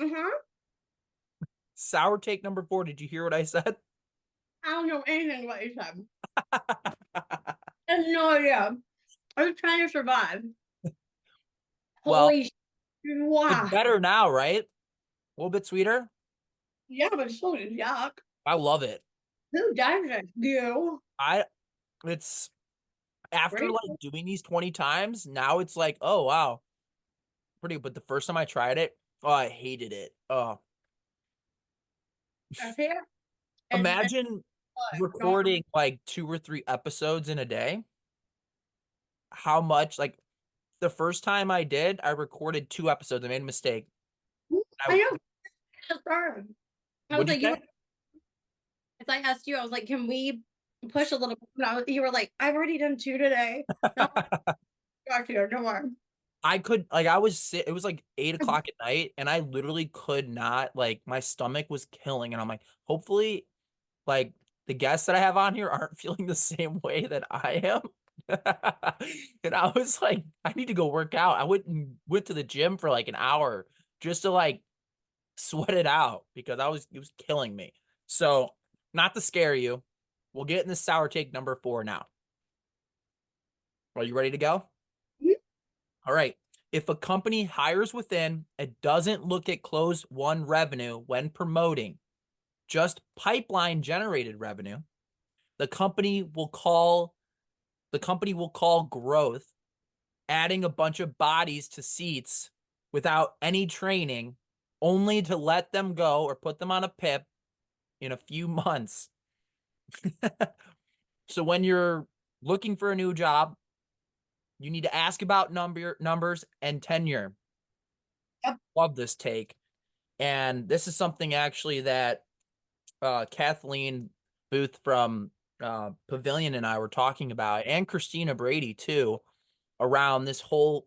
Sour take number 4. Did you hear what I said? I don't know anything about you said. I have no idea. I was trying to survive. Well, Holy shit. it's Wow. better now, right? A little bit sweeter. Yeah, but so is yuck. I love it. Who does it? You. It's after Great. like doing these 20 times, now it's like, oh wow, pretty. But the first time I tried it, oh, I hated it. Oh, I hear. And imagine don't. recording like 2 or 3 episodes in a day. How much, like the first time I did, I recorded 2 episodes. I made a mistake. I know. It's hard. I was What'd you like, say? as I asked you, I was like, can we push a little bit? You were like, I've already done 2 today. No, back here. Don't worry. I could like it was like 8 o'clock at night and I literally could not, like my stomach was killing and I'm like, hopefully like the guests that I have on here aren't feeling the same way that I am. And I was like, I need to go work out. I went to the gym for like an hour just to like sweat it out because it was killing me. So, not to scare you, we'll get in the sour take number 4 now. Are you ready to go? Mhm. All right. If a company hires within and doesn't look at closed won revenue when promoting, just pipeline generated revenue, the company will call growth adding a bunch of bodies to seats without any training, only to let them go or put them on a PIP in a few months. So when you're looking for a new job, you need to ask about numbers and tenure. Yep. Love this take. And this is something actually that Kathleen Booth from Pavilion and I were talking about, and Christina Brady too, around this whole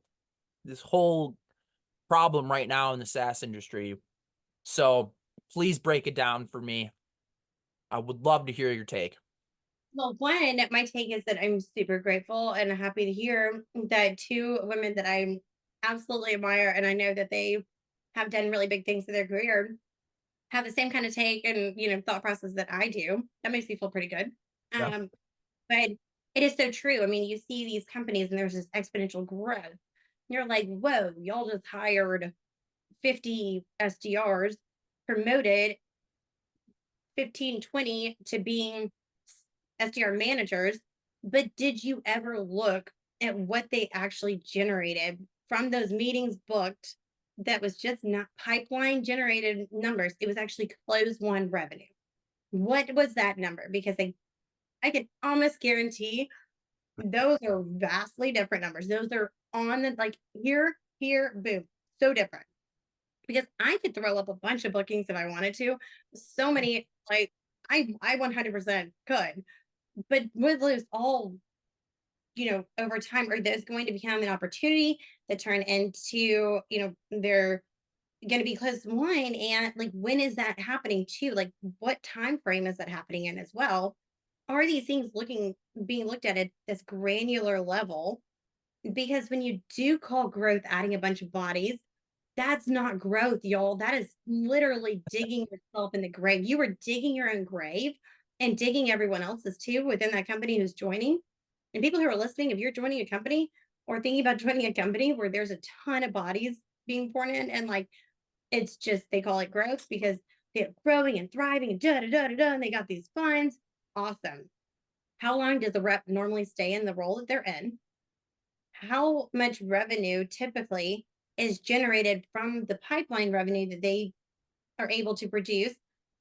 problem right now in the SaaS industry. So please break it down for me. I would love to hear your take. Well, one, my take is that I'm super grateful and happy to hear that two women that I absolutely admire, and I know that they have done really big things in their career, have the same kind of take and thought process that I do. That makes me feel pretty good. Yeah. But it is so true. I mean, you see these companies and there's this exponential growth. You're like, whoa, y'all just hired 50 SDRs, promoted 15, 20 to being SDR managers. But did you ever look at what they actually generated from those meetings booked? That was just not pipeline generated numbers. It was actually close one revenue. What was that number? Because I can almost guarantee those are vastly different numbers. Those are on the like here, boom, so different. Because I could throw up a bunch of bookings if I wanted to. So many, like I 100% could, but with those all, over time, are those going to become an opportunity that turn into, they're going to be close to one? And like, when is that happening too? Like, what time frame is that happening in as well? Are these things being looked at this granular level? Because when you do call growth adding a bunch of bodies, that's not growth, y'all. That is literally digging yourself in the grave. You are digging your own grave and digging everyone else's too within that company who's joining. And people who are listening, if you're joining a company or thinking about joining a company where there's a ton of bodies being poured in, and like it's just they call it growth because they're growing and thriving and da da da da da, and they got these funds. Awesome. How long does the rep normally stay in the role that they're in? How much revenue typically is generated from the pipeline revenue that they are able to produce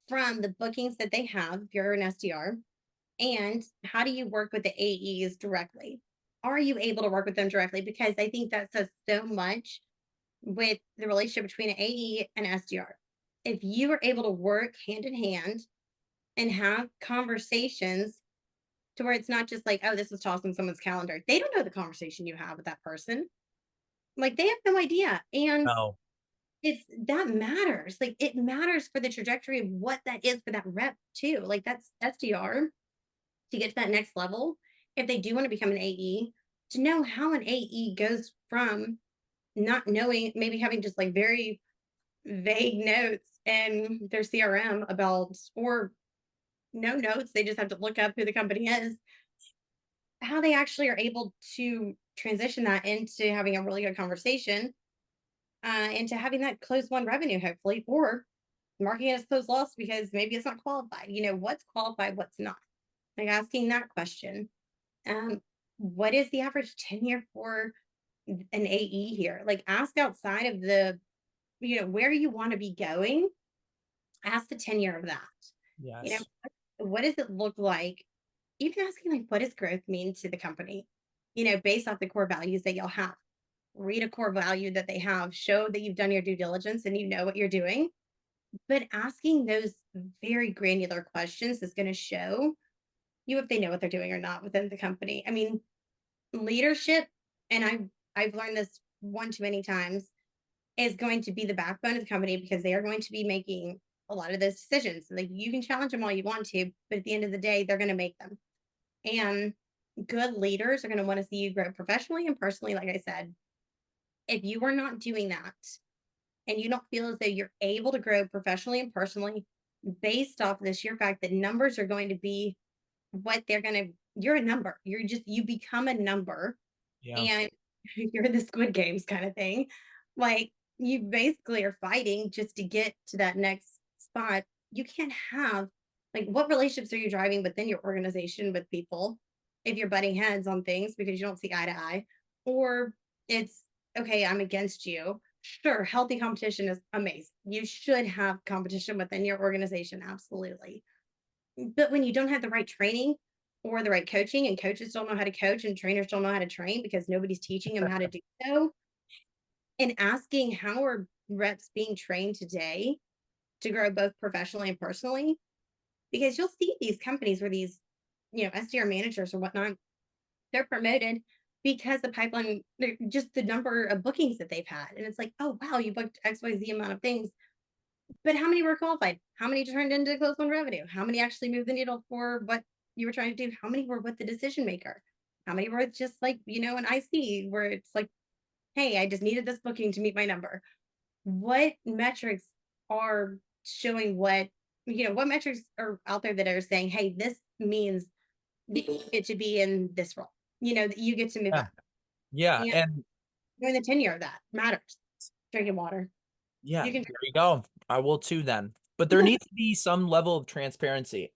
from the bookings that they have if you're an SDR? And how do you work with the AEs directly? Are you able to work with them directly? Because I think that says so much with the relationship between an AE and SDR. If you are able to work hand in hand and have conversations to where it's not just like, oh, this was tossed in someone's calendar. They don't know the conversation you have with that person. Like they have no idea. And No. it's that matters. Like it matters for the trajectory of what that is for that rep too. Like that's SDR to get to that next level. If they do want to become an AE, to know how an AE goes from not knowing, maybe having just like very vague notes in their CRM about, or no notes, they just have to look up who the company is, how they actually are able to transition that into having a really good conversation, into having that close one revenue, hopefully, or marking it as closed loss because maybe it's not qualified. What's qualified, what's not. Like asking that question. What is the average tenure for an AE here? Like ask outside of the, where you want to be going, ask the tenure of that. Yes. What does it look like? Even asking like, what does growth mean to the company? Based off the core values that y'all have. Read a core value that they have, show that you've done your due diligence and you know what you're doing. But asking those very granular questions is going to show you if they know what they're doing or not within the company. I mean, leadership, and I've learned this one too many times, is going to be the backbone of the company because they are going to be making a lot of those decisions. Like you can challenge them all you want to, but at the end of the day, they're going to make them. And good leaders are going to want to see you grow professionally and personally. Like I said, if you are not doing that and you don't feel as though you're able to grow professionally and personally based off of the sheer fact that numbers are going to be what they're going to, you're a number. You become a number, Yeah. and you're in the Squid Games kind of thing. Like you basically are fighting just to get to that next spot. You can't have, like, what relationships are you driving within your organization with people if you're butting heads on things because you don't see eye to eye, or it's okay, I'm against you Sure, healthy competition is amazing. You should have competition within your organization, absolutely. But when you don't have the right training or the right coaching, and coaches don't know how to coach and trainers don't know how to train because nobody's teaching them how to do so, and asking how are reps being trained today to grow both professionally and personally, because you'll see these companies where these, SDR managers or whatnot, they're promoted because the pipeline, just the number of bookings that they've had. And it's like, oh, wow, you booked XYZ amount of things. But how many were qualified? How many turned into close on revenue? How many actually moved the needle for what you were trying to do? How many were with the decision maker? How many were just like, an IC where it's like, hey, I just needed this booking to meet my number? What metrics are showing what metrics are out there that are saying, hey, this means that you get to be in this role, that you get to move Yeah. up. Yeah. And And during the tenure of that matters. Drinking water. yeah, You can there you go. I will too then. But there needs to be some level of transparency,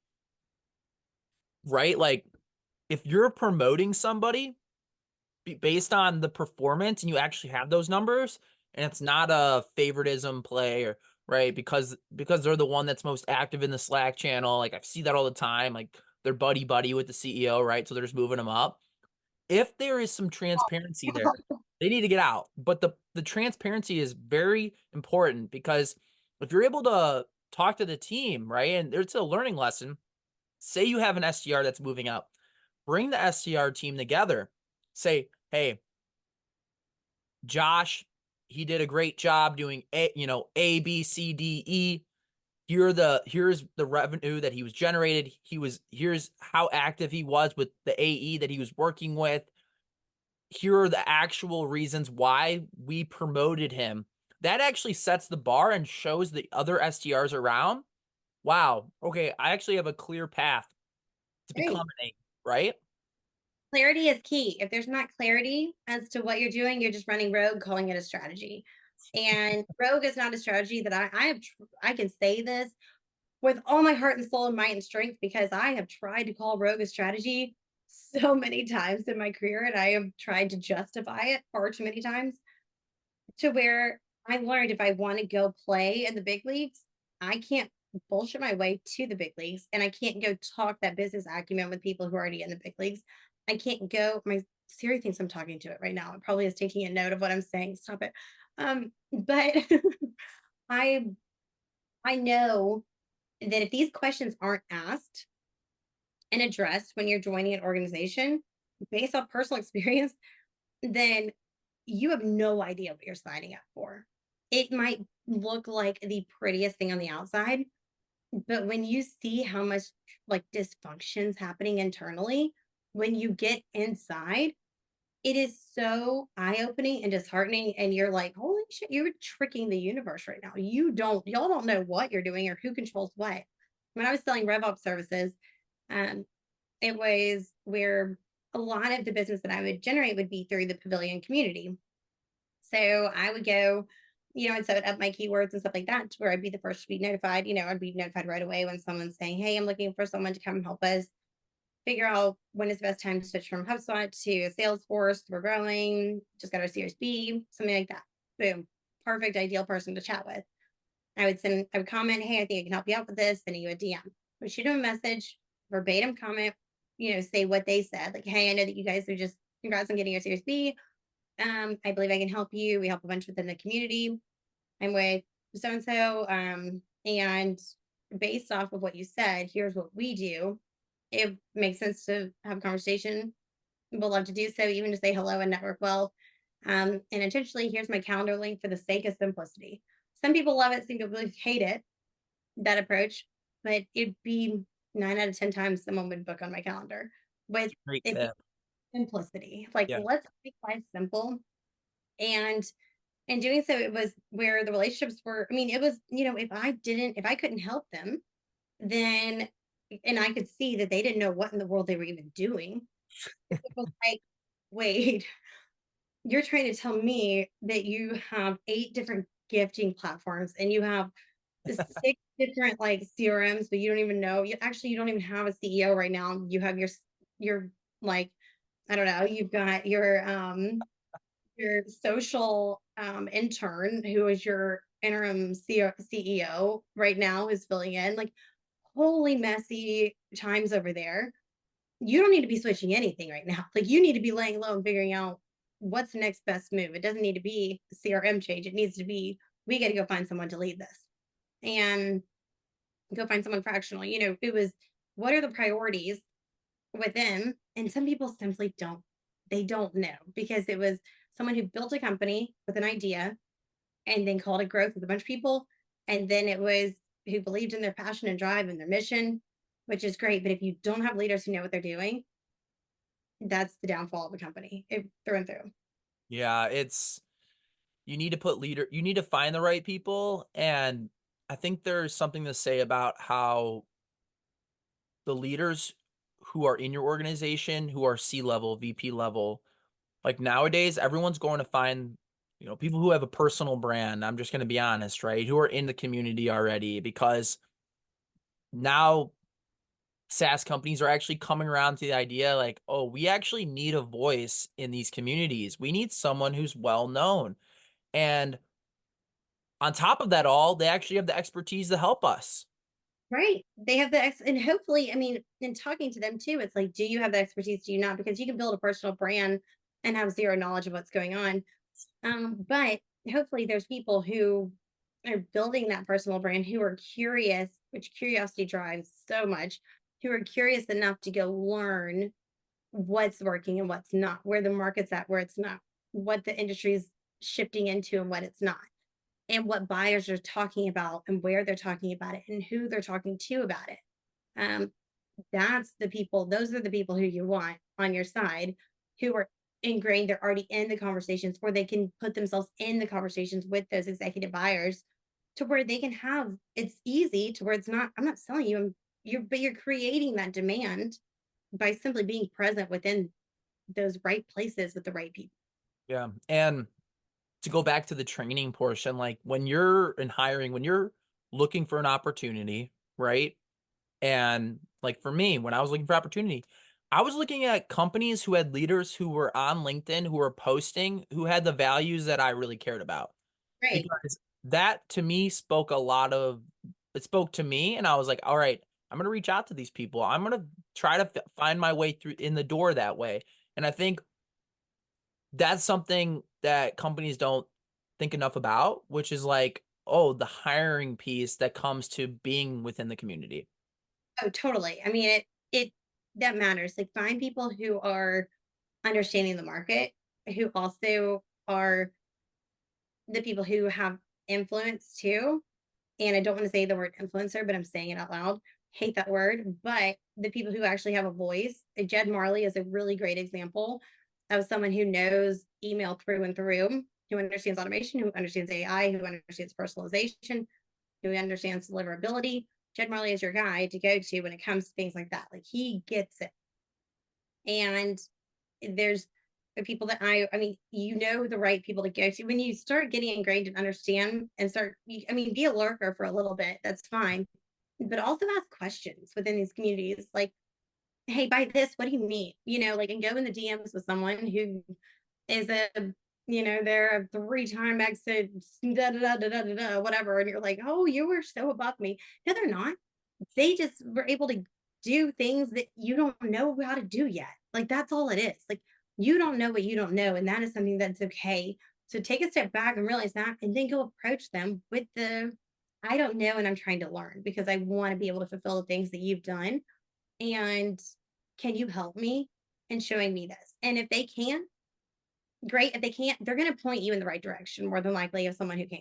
right? Like if you're promoting somebody based on the performance and you actually have those numbers and it's not a favoritism play or right because they're the one that's most active in the Slack channel, like I see that all the time, like they're buddy with the CEO, right? So they're just moving them up. If there is some transparency there, they need to get out. But the transparency is very important because if you're able to talk to the team, right, and it's a learning lesson. Say you have an SDR that's moving up, bring the SDR team together. Say, hey, Josh, he did a great job doing A, B, C, D, E. Here's the revenue that he was generated. Here's how active he was with the AE that he was working with. Here are the actual reasons why we promoted him. That actually sets the bar and shows the other SDRs around. Wow, okay, I actually have a clear path to Great. become an A, right? Clarity is key. If there's not clarity as to what you're doing, you're just running rogue, calling it a strategy. And rogue is not a strategy that I can say this with all my heart and soul and might and strength because I have tried to call rogue a strategy so many times in my career and I have tried to justify it far too many times to where I learned if I want to go play in the big leagues, I can't bullshit my way to the big leagues and I can't go talk that business acumen with people who are already in the big leagues. I can't go, my Siri thinks I'm talking to it right now. It probably is taking a note of what I'm saying. Stop it. But I I know that if these questions aren't asked and addressed when you're joining an organization based off personal experience, then you have no idea what you're signing up for. It might look like the prettiest thing on the outside, but when you see how much like dysfunction's happening internally, when you get inside, it is so eye-opening and disheartening. And you're like, holy shit, you're tricking the universe right now. Y'all don't know what you're doing or who controls what. When I was selling RevOps services, um, it was where a lot of the business that I would generate would be through the pavilion community. So I would go, and set up my keywords and stuff like that to where I'd be the first to be notified. I'd be notified right away when someone's saying, hey, I'm looking for someone to come help us figure out when is the best time to switch from HubSpot to Salesforce. We're growing, just got our Series B, something like that. Boom. Perfect, ideal person to chat with. I would comment, hey, I think I can help you out with this, sending you a DM. Would shoot them a message, verbatim comment, say what they said. Like, hey, I know that you guys are just congrats on getting your Series B. I believe I can help you. We help a bunch within the community. I'm with so and so. And based off of what you said, here's what we do. It makes sense to have a conversation. We'll love to do so, even to say hello and network well. And intentionally, here's my calendar link for the sake of simplicity. Some people love it, some people hate it, that approach, but it'd be 9 out of 10 times someone would book on my calendar with Great it tip. simplicity. Like, Yeah. let's make life simple. And in doing so, it was where the relationships were. I mean, it was, if I couldn't help them, then, and I could see that they didn't know what in the world they were even doing. It was like, wait, you're trying to tell me that you have 8 different gifting platforms and you have 6 different like CRMs, but you don't even know. You don't even have a CEO right now. You have your like, I don't know. You've got your social intern who is your interim CEO right now is filling in. Like, holy messy times over there. You don't need to be switching anything right now. Like, you need to be laying low and figuring out what's the next best move. It doesn't need to be a CRM change. It needs to be, we got to go find someone to lead this and go find someone fractional. It was, what are the priorities within? And some people simply they don't know, because it was someone who built a company with an idea and then called it growth with a bunch of people. And then it was who believed in their passion and drive and their mission, which is great. But if you don't have leaders who know what they're doing, that's the downfall of a company, through and through. Yeah, you need to you need to find the right people. And I think there's something to say about how the leaders who are in your organization, who are C-level, VP level, like nowadays, everyone's going to find, people who have a personal brand. I'm just going to be honest, right? Who are in the community already, because now SaaS companies are actually coming around to the idea like, oh, we actually need a voice in these communities. We need someone who's well known. And on top of that all, they actually have the expertise to help us. Right. They have the and hopefully, I mean, in talking to them too, it's like, do you have the expertise? Do you not? Because you can build a personal brand and have zero knowledge of what's going on. But hopefully there's people who are building that personal brand who are curious, which curiosity drives so much, who are curious enough to go learn what's working and what's not, where the market's at, where it's not, what the industry's shifting into and what it's not, and what buyers are talking about and where they're talking about it and who they're talking to about it. Um, that's the people, those are the people who you want on your side, who are ingrained, they're already in the conversations, where they can put themselves in the conversations with those executive buyers, to where they can have, it's easy to where it's not, I'm not selling you, but you're creating that demand by simply being present within those right places with the right people. Yeah. And to go back to the training portion, like when you're in hiring, when you're looking for an opportunity, right? And like for me, when I was looking for opportunity, I was looking at companies who had leaders who were on LinkedIn, who were posting, who had the values that I really cared about. Right. Because that to me it spoke to me. And I was like, all right, I'm going to reach out to these people. I'm going to try to find my way through in the door that way. And I think that's something that companies don't think enough about, which is like, oh, the hiring piece that comes to being within the community. Oh, totally. I mean, it that matters. Like, find people who are understanding the market, who also are the people who have influence too. And I don't want to say the word influencer, but I'm saying it out loud. Hate that word, but the people who actually have a voice. Jed Marley is a really great example of someone who knows email through and through, who understands automation, who understands AI, who understands personalization, who understands deliverability. Jed Marley is your guy to go to when it comes to things like that. Like, he gets it. And there's the people that I mean, the right people to go to when you start getting ingrained and understand and start, I mean, be a lurker for a little bit. That's fine. But also ask questions within these communities. Like, hey, by this, what do you mean? Like, and go in the DMs with someone who is they're a 3-time exit, da, da, da, da, da, da, whatever. And you're like, oh, you were so above me. No, they're not. They just were able to do things that you don't know how to do yet. Like, that's all it is. Like, you don't know what you don't know. And that is something that's okay. So take a step back and realize that, and then go approach them with I don't know, and I'm trying to learn because I want to be able to fulfill the things that you've done. And can you help me in showing me this? And if they can, great. If they can't, they're going to point you in the right direction more than likely of someone who can.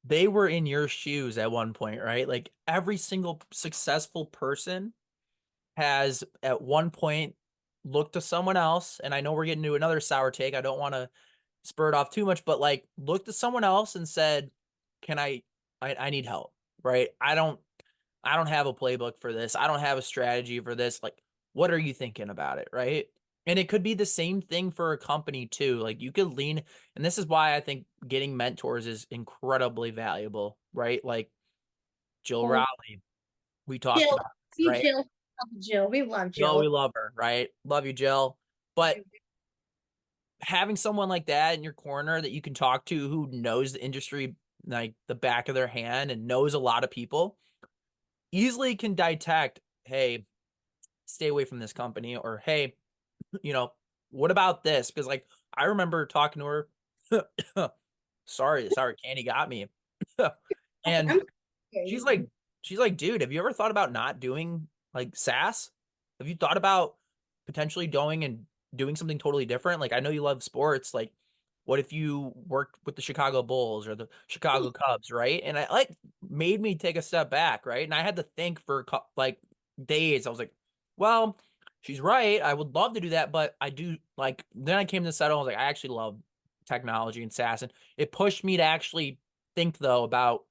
They were in your shoes at one point, right? Like every single successful person has at one point looked to someone else. And I know we're getting to another sour take. I don't want to spur it off too much, but like looked to someone else and said, can I need help, right? I don't have a playbook for this. I don't have a strategy for this. Like, what are you thinking about it, right? And it could be the same thing for a company too. Like you could lean, and this is why I think getting mentors is incredibly valuable, right? Like Jill Well, Rowley, we talked Jill, about, see right? Jill, love Jill. We love Jill, we Jill. love her, right? Love you, Jill. But having someone like that in your corner that you can talk to who knows the industry like the back of their hand and knows a lot of people easily can detect, hey, stay away from this company, or hey, what about this? Because like I remember talking to her. sorry, Candy got me. And I'm she's sorry. like, dude, have you ever thought about not doing like SaaS? Have you thought about potentially going and doing something totally different? Like, I know you love sports. Like, what if you worked with the Chicago Bulls or the Chicago Cubs, right? And I like made me take a step back, right? And I had to think for like days. I was like, well, she's right. I would love to do that, but I do like. Then I came to settle. I was like, I actually love technology and SaaS, and it pushed me to actually think though about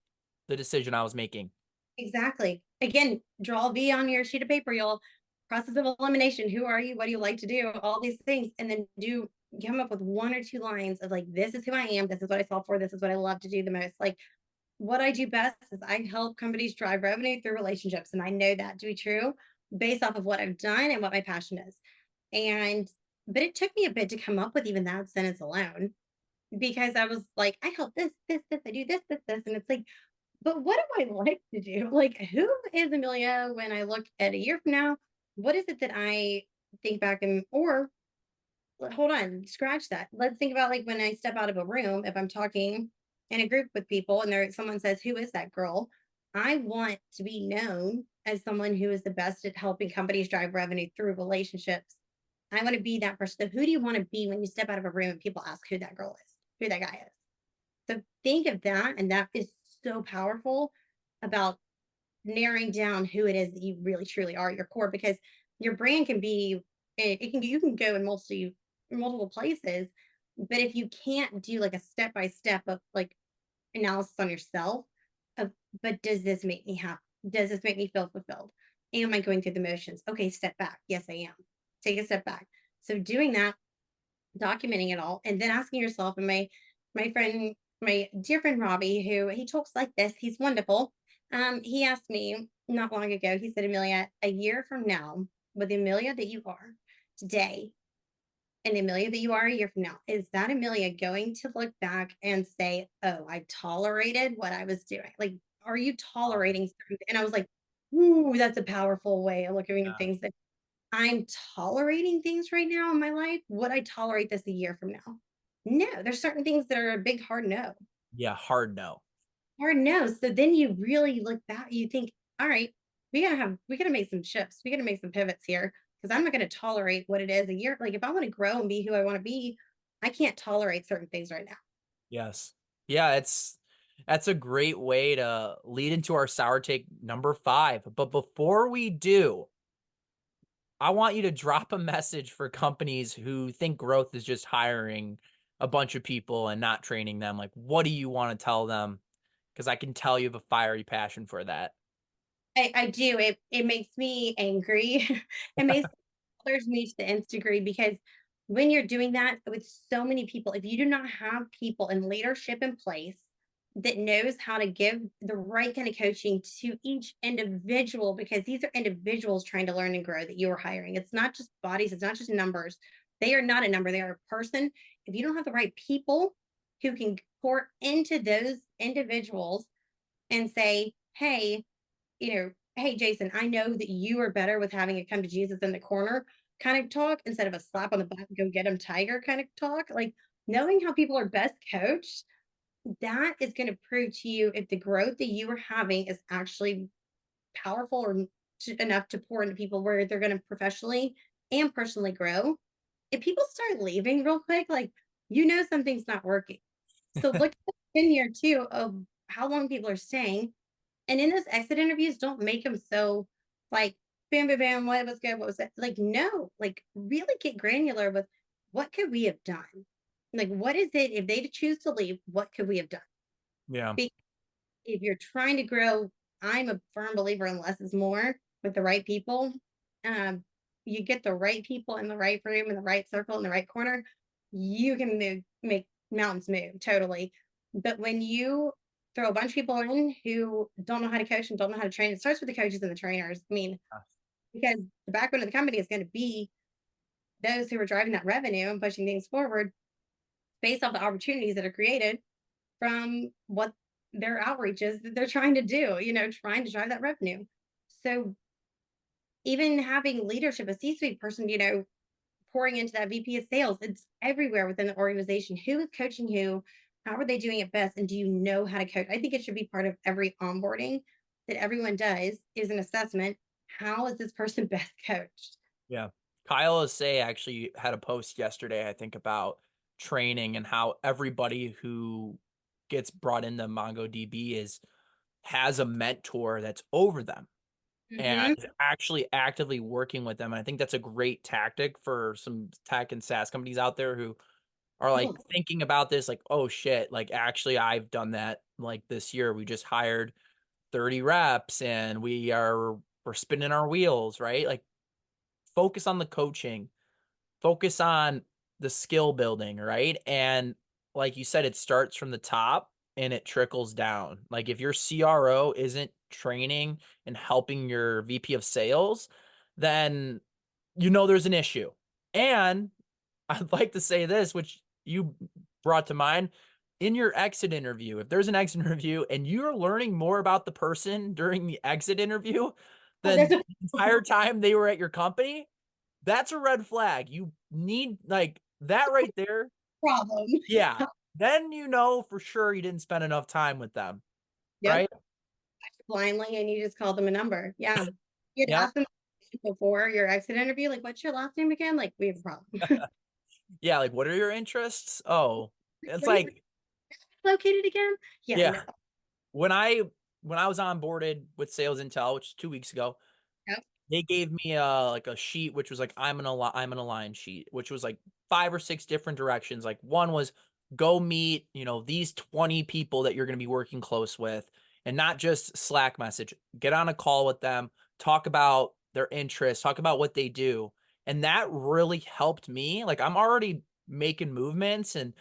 the decision I was making. Exactly. Again, draw a V on your sheet of paper, y'all. Process of elimination. Who are you? What do you like to do? All these things. And then come up with 1 or 2 lines of like, this is who I am. This is what I solve for. This is what I love to do the most. Like, what I do best is I help companies drive revenue through relationships. And I know that to be true based off of what I've done and what my passion is. But it took me a bit to come up with even that sentence alone, because I was like, I help this, I do this. And it's like, but what do I like to do? Like, who is Amelia when I look at a year from now? What is it that I think back and, or hold on, scratch that. Let's think about like when I step out of a room, if I'm talking in a group with people and someone says, who is that girl? I want to be known as someone who is the best at helping companies drive revenue through relationships. I want to be that person. So who do you want to be when you step out of a room and people ask who that girl is, who that guy is? So think of that. And that is so powerful about narrowing down who it is that you really truly are at your core, because your brand can be, it can, you can go in multiple places, but if you can't do like a step by step of like analysis on yourself of, but does this make me happy? Does this make me feel fulfilled? Am I going through the motions? Okay, step back. Yes, I am. Take a step back. So doing that, documenting it all, and then asking yourself, and my dear friend Robbie, who he talks like this, he's wonderful. He asked me not long ago, he said, Amelia, a year from now, with the Amelia that you are today and the Amelia that you are a year from now, is that Amelia going to look back and say, oh, I tolerated what I was doing? Like, are you tolerating something? And I was like, ooh, that's a powerful way of looking at Yeah. things. That I'm tolerating things right now in my life. Would I tolerate this a year from now? No, there's certain things that are a big hard no. Yeah, hard no. Hard no. So then you really look back, you think, all right, we gotta make some shifts. We gotta make some pivots here, because I'm not gonna tolerate what it is a year. Like if I want to grow and be who I want to be, I can't tolerate certain things right now. Yes. Yeah, that's a great way to lead into our sour take number 5. But before we do, I want you to drop a message for companies who think growth is just hiring a bunch of people and not training them. Like, what do you want to tell them? Because I can tell you have a fiery passion for that. I do. It makes me angry. It makes others me to the nth degree, because when you're doing that with so many people, if you do not have people in leadership in place that knows how to give the right kind of coaching to each individual, because these are individuals trying to learn and grow that you are hiring. It's not just bodies, it's not just numbers. They are not a number, they are a person. If you don't have the right people who can pour into those individuals and say, hey, hey, Jason, I know that you are better with having it come to Jesus in the corner kind of talk instead of a slap on the back, go get him, tiger kind of talk. Like knowing how people are best coached, that is going to prove to you if the growth that you are having is actually powerful or enough to pour into people where they're going to professionally and personally grow. If people start leaving real quick, like, something's not working. So look in here too of how long people are staying, and in those exit interviews, don't make them so like bam, bam, bam, what was good, what was it? Like, no, like really get granular with what could we have done? Like, what is it if they choose to leave? What could we have done? Yeah. Because if you're trying to grow, I'm a firm believer in less is more with the right people. Um, you get the right people in the right room, in the right circle, in the right corner, you can make mountains move totally. But when you throw a bunch of people in who don't know how to coach and don't know how to train, it starts with the coaches and the trainers. I mean, because the backbone of the company is going to be those who are driving that revenue and pushing things forward based off the opportunities that are created from what their outreaches that they're trying to do, trying to drive that revenue. So even having leadership, a C-suite person, pouring into that VP of sales, it's everywhere within the organization. Who is coaching who? How are they doing it best? And do you know how to coach? I think it should be part of every onboarding that everyone does is an assessment. How is this person best coached? Yeah. Kyle Asay actually had a post yesterday, I think, about training and how everybody who gets brought into MongoDB has a mentor that's over them and is actually actively working with them. And I think that's a great tactic for some tech and SaaS companies out there who are like thinking about this, like, oh shit, like actually I've done that. Like this year, we just hired 30 reps and we're spinning our wheels, right? Like focus on the coaching, focus on the skill building, right? And like you said, it starts from the top and it trickles down. Like if your CRO isn't training and helping your VP of sales, then there's an issue. And I'd like to say this, which you brought to mind. In your exit interview, if there's an exit interview and you're learning more about the person during the exit interview than the entire time they were at your company, that's a red flag. You need like that right there. Problem. Yeah. Then for sure you didn't spend enough time with them. Yep. Right? Blindly, and you just called them a number. Yeah. You'd Yeah. ask them before your exit interview, like, what's your last name again? Like, we have a problem. Yeah. Like, what are your interests? Oh, it's Where are you like, located again? yeah. No. When I was onboarded with Sales Intel, which is 2 weeks ago, Yep. they gave me a sheet, which was like, I'm an align sheet, which was like 5 or 6 different directions. Like one was go meet, these 20 people that you're going to be working close with and not just Slack message, get on a call with them, talk about their interests, talk about what they do. And that really helped me. Like I'm already making movements and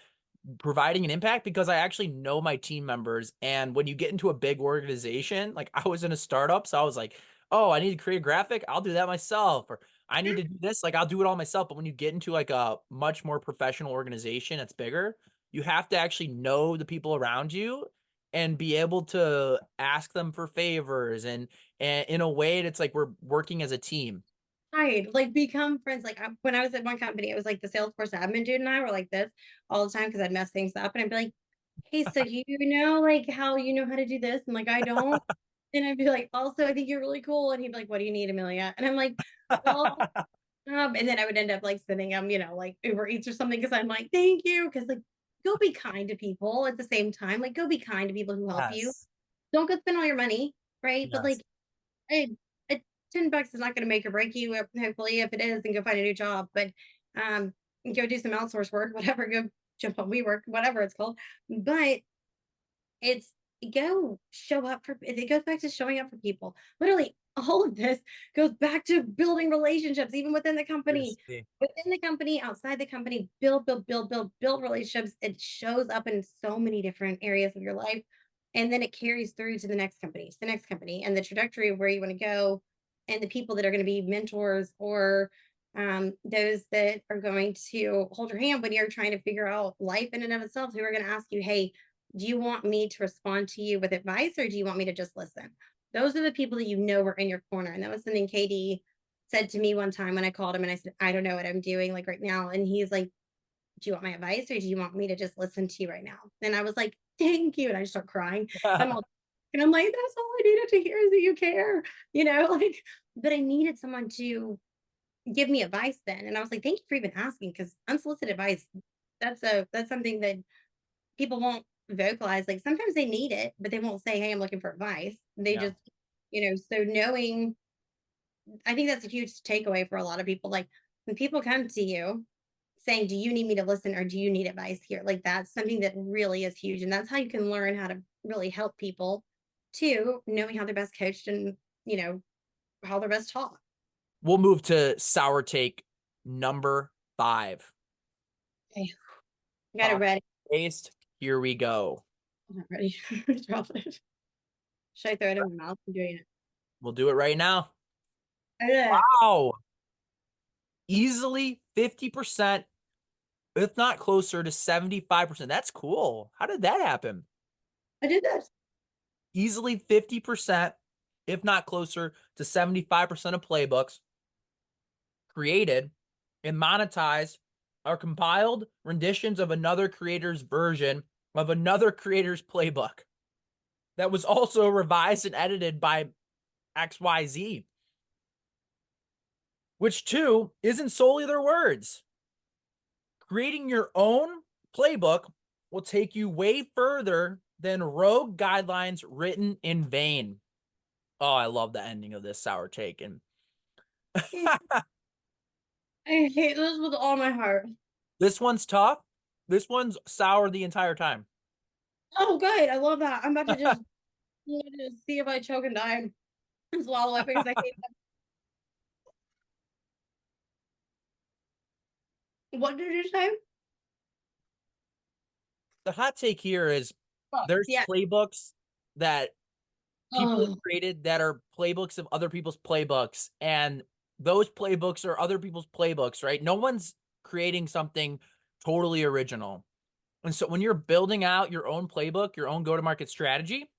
providing an impact because I actually know my team members. And when you get into a big organization, like I was in a startup, so I was like, oh, I need to create a graphic, I'll do that myself. Or I need to do this, like I'll do it all myself. But when you get into like a much more professional organization that's bigger, you have to actually know the people around you and be able to ask them for favors and in a way that's like we're working as a team. Right. Like become friends. Like when I was at one company, it was like the Salesforce admin dude and I were like this all the time because I'd mess things up and I'd be like, hey, so you know like how you know how to do this? And like I don't. And I'd be like, also, I think you're really cool. And he'd be like, what do you need, Amelia? And I'm like, well, and then I would end up like sending him, like Uber Eats or something because I'm like, thank you. Because like go be kind to people at the same time. Like go be kind to people who help you. Yes. Don't go spend all your money, right? But Yes. like hey, $10 is not going to make or break you. Hopefully, if it is, then go find a new job. But um, go do some outsource work, whatever. Go jump on WeWork, whatever it's called. But it's go show up for. It goes back to showing up for people. Literally, all of this goes back to building relationships, even within the company. Within the company, outside the company, build relationships. It shows up in so many different areas of your life. And then it carries through to the next company, to the next company, and the trajectory of where you want to go, and the people that are going to be mentors or those that are going to hold your hand when you're trying to figure out life in and of itself, who are going to ask you, hey, do you want me to respond to you with advice or do you want me to just listen? Those are the people that are in your corner. And that was something Katie said to me one time when I called him and I said, I don't know what I'm doing like right now. And he's like, do you want my advice or do you want me to just listen to you right now? And I was like, thank you. And I just start crying. I'm all, and I'm like, that's all I needed to hear is that you care, like, but I needed someone to give me advice then. And I was like, thank you for even asking because unsolicited advice, that's something that people won't vocalize. Like sometimes they need it, but they won't say, hey, I'm looking for advice. They just, so knowing, I think that's a huge takeaway for a lot of people. Like when people come to you saying, do you need me to listen or do you need advice here? Like that's something that really is huge. And that's how you can learn how to really help people too, knowing how they're best coached and, how they're best taught. We'll move to sour take number 5. Okay. I got it ready. Paste. Here we go. I'm not ready. Drop it. Should I throw it in my mouth? I'm doing it. We'll do it right now. Okay. Wow. Easily 50%, if not closer to 75%. That's cool. How did that happen? I did this. Easily 50%, if not closer to 75% of playbooks created and monetized are compiled renditions of another creator's version of another creator's playbook that was also revised and edited by XYZ, which too isn't solely their words. Creating your own playbook will take you way further than rogue guidelines written in vain. Oh, I love the ending of this sour take. And I hate this with all my heart. this one's tough. This one's sour the entire time. Oh, good. I love that. I'm about to just see if I choke and die and swallow it because I hate them. What did you say? The hot take here is Oh, there's yeah. playbooks that people Oh, have created that are playbooks of other people's playbooks, and those playbooks are other people's playbooks, right? No one's creating something totally original. And so when you're building out your own playbook, your own go-to-market strategy,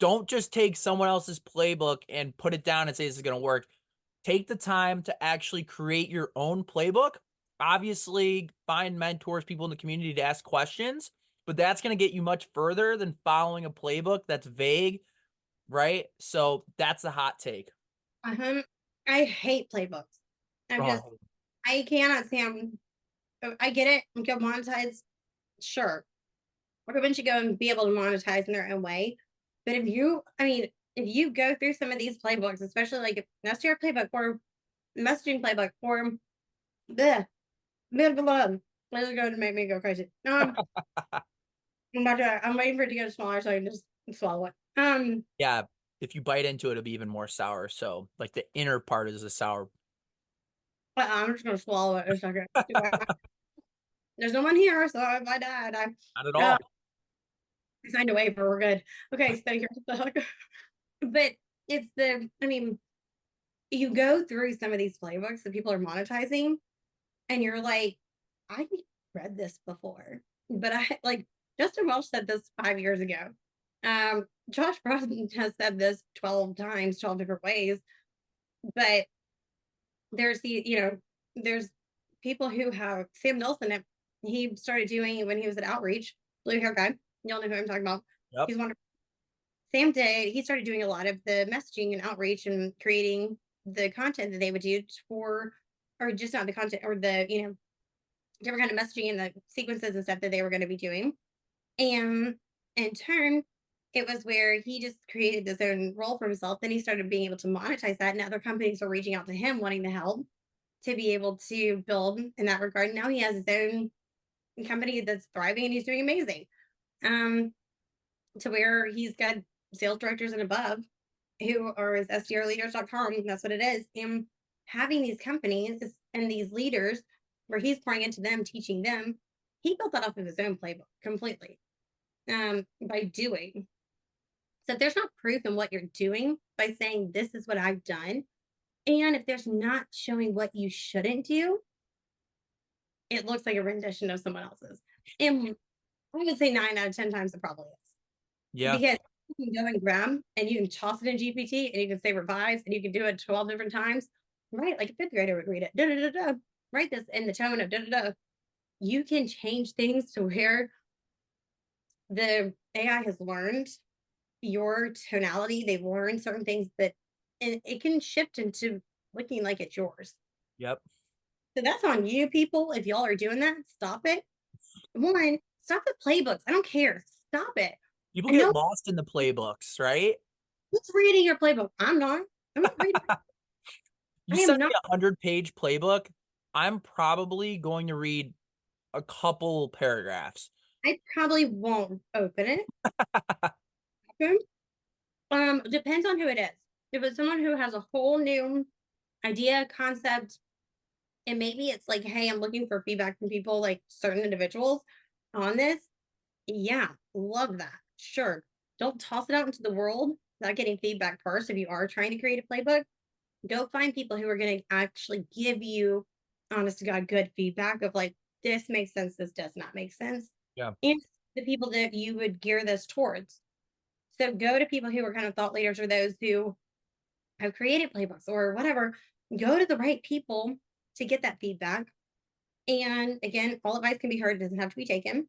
don't just take someone else's playbook and put it down and say this is going to work. Take the time to actually create your own playbook. Obviously, find mentors, people in the community to ask questions, but that's going to get you much further than following a playbook that's vague, right? So that's a hot take. I hate playbooks. Oh, I cannot stand. I get it. Go monetize, sure. Everyone should go and be able to monetize in their own way. But if you go through some of these playbooks, especially like an SDR playbook or messaging playbook or the blah, blah, blah, this is going to make me go crazy. I'm waiting for it to get smaller so I can just swallow it. yeah. If you bite into it, it'll be even more sour. So, like, the inner part is the sour. I'm just gonna swallow it in a second. There's no one here, so if I died, Not at all. I signed a waiver. We're good. Okay, so here's the but you go through some of these playbooks that people are monetizing, and you're like, I read this before, but I like Justin Welch said this 5 years ago. Josh Brosnan has said this 12 times, 12 different ways, but there's people who have Sam Nelson. He started doing it when he was at Outreach, blue hair guy. Y'all know who I'm talking about. Yep. He's wonderful. Sam did. He started doing a lot of the messaging and outreach and creating the content that they would do or just not the content or the different kind of messaging and the sequences and stuff that they were going to be doing. And in turn, it was where he just created his own role for himself. Then he started being able to monetize that, and other companies were reaching out to him wanting the help to be able to build in that regard. Now he has his own company that's thriving and he's doing amazing. To where he's got sales directors and above who are his SDRleaders.com. That's what it is. And having these companies and these leaders where he's pouring into them, teaching them, he built that off of his own playbook completely by doing. So if there's not proof in what you're doing by saying, this is what I've done, and if there's not showing what you shouldn't do, it looks like a rendition of someone else's. And I would say 9 out of 10 times it probably is. Yeah. Because you can go and grab and you can toss it in GPT and you can say revise and you can do it 12 different times. Right? Like a fifth grader would read it. Da, da, da, da. Write this in the tone of da, da, da. You can change things to where the AI has learned your tonality. They've learned certain things that it can shift into looking like it's yours. Yep. So that's on you, people. If y'all are doing that, stop it. One, stop the playbooks. I don't care. Stop it. People get lost in the playbooks, right? Who's reading your playbook? I'm not reading. You send me a 100-page playbook, I'm probably going to read a couple paragraphs. I probably won't open it. Okay. Depends on who it is. If it's someone who has a whole new idea, concept, and maybe it's like, hey, I'm looking for feedback from people, like certain individuals on this. Yeah, love that. Sure. Don't toss it out into the world without getting feedback first if you are trying to create a playbook. Go find people who are going to actually give you, honest to God, good feedback of like, this makes sense, this does not make sense. Yeah. And the people that you would gear this towards. So go to people who are kind of thought leaders or those who have created playbooks or whatever. Go to the right people to get that feedback. And again, all advice can be heard, it doesn't have to be taken.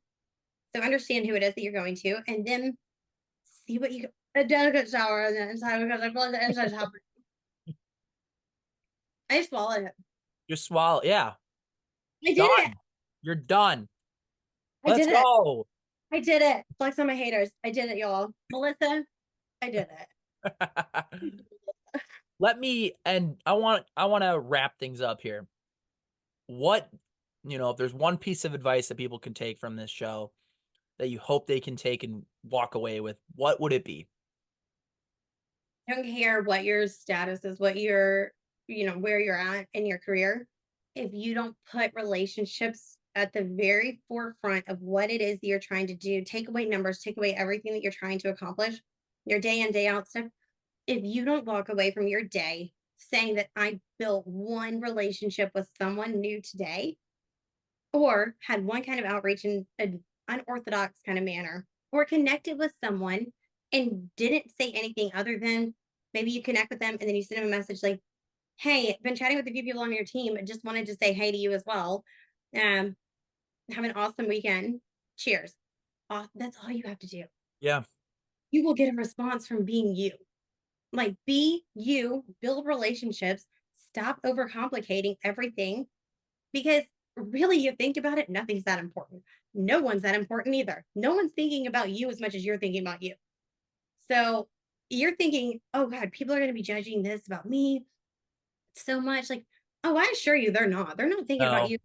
So understand who it is that you're going to, and then see what you a delicate shower on the inside because I feel like the inside's hot. I swallowed it. Just swallow. Yeah. I did it. Done. You're done. I Let's did it. go. I did it. Flex on my haters. I did it, y'all. Melissa, I did it. I want to wrap things up here. What, if there's one piece of advice that people can take from this show that you hope they can take and walk away with, what would it be? I don't care what your status is, what your, where you're at in your career. If you don't put relationships at the very forefront of what it is that you're trying to do, take away numbers, take away everything that you're trying to accomplish, your day in, day out stuff. If you don't walk away from your day saying that I built one relationship with someone new today, or had one kind of outreach in an unorthodox kind of manner, or connected with someone and didn't say anything other than maybe you connect with them and then you send them a message like, hey, been chatting with a few people on your team and just wanted to say hey to you as well. Have an awesome weekend. Cheers. That's all you have to do. Yeah. You will get a response from being you. Like, be you, build relationships, stop overcomplicating everything, because really, you think about it, nothing's that important. No one's that important either. No one's thinking about you as much as you're thinking about you. So you're thinking, oh God, people are going to be judging this about me so much. Like, oh, I assure you they're not. They're not thinking about No. you,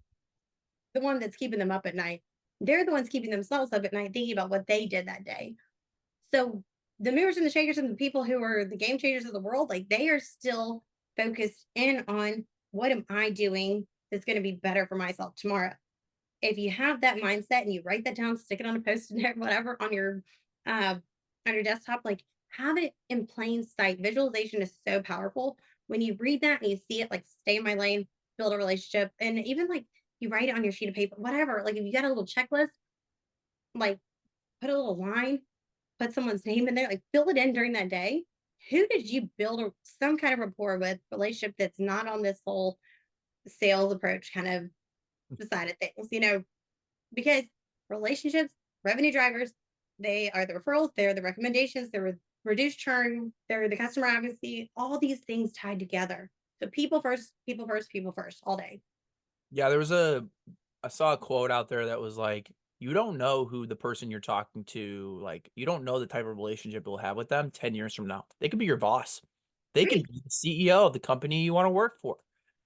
the one that's keeping them up at night. They're the ones keeping themselves up at night thinking about what they did that day. So the movers and the shakers and the people who are the game changers of the world, like, they are still focused in on what am I doing that's going to be better for myself tomorrow. If you have that mindset and you write that down, stick it on a post-it note, whatever, uh on your desktop, like, have it in plain sight. Visualization is so powerful. When you read that and you see it, like, stay in my lane, build a relationship, and even like you write it on your sheet of paper, whatever. Like, if you got a little checklist, like, put a little line, put someone's name in there, like, fill it in during that day. Who did you build some kind of rapport with, relationship that's not on this whole sales approach kind of side of things, because relationships, revenue drivers, they are the referrals, they're the recommendations, they're reduced churn, they're the customer advocacy, all these things tied together. So people first, people first, people first, all day. Yeah, I saw a quote out there that was like, you don't know who the person you're talking to, like, you don't know the type of relationship you'll have with them 10 years from now. They could be your boss. They could Right. be the CEO of the company you want to work for.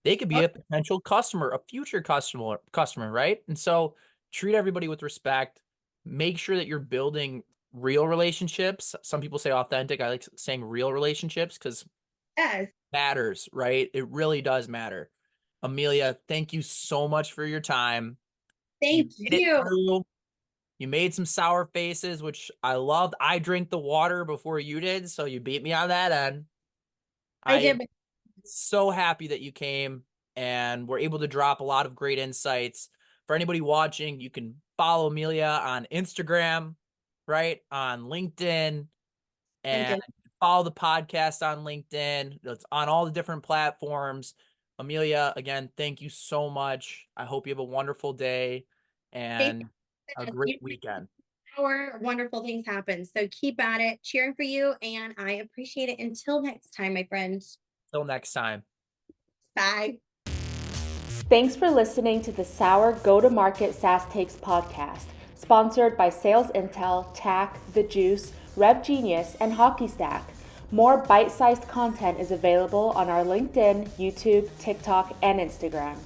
They could be Oh, a potential customer, a future customer, right? And so treat everybody with respect. Make sure that you're building real relationships. Some people say authentic. I like saying real relationships because yes. matters, right? It really does matter. Amelia, thank you so much for your time. You Thank made it you. through. You made some sour faces, which I loved. I drank the water before you did, so you beat me on that end. I I am did. so happy that you came and were able to drop a lot of great insights. For anybody watching, you can follow Amelia on Instagram, right? On LinkedIn, and LinkedIn. follow the podcast on LinkedIn. It's on all the different platforms. Amelia, again, thank you so much. I hope you have a wonderful day Thank and a you. great weekend. Our wonderful things happen. So keep at it, cheering for you, and I appreciate it. Until next time, my friends. Till next time. Bye. Thanks for listening to the Sour Go-to-Market SaaS Takes podcast, sponsored by Sales Intel, TAC, The Juice, Rev Genius, and Hockey Stack. More bite-sized content is available on our LinkedIn, YouTube, TikTok, and Instagram.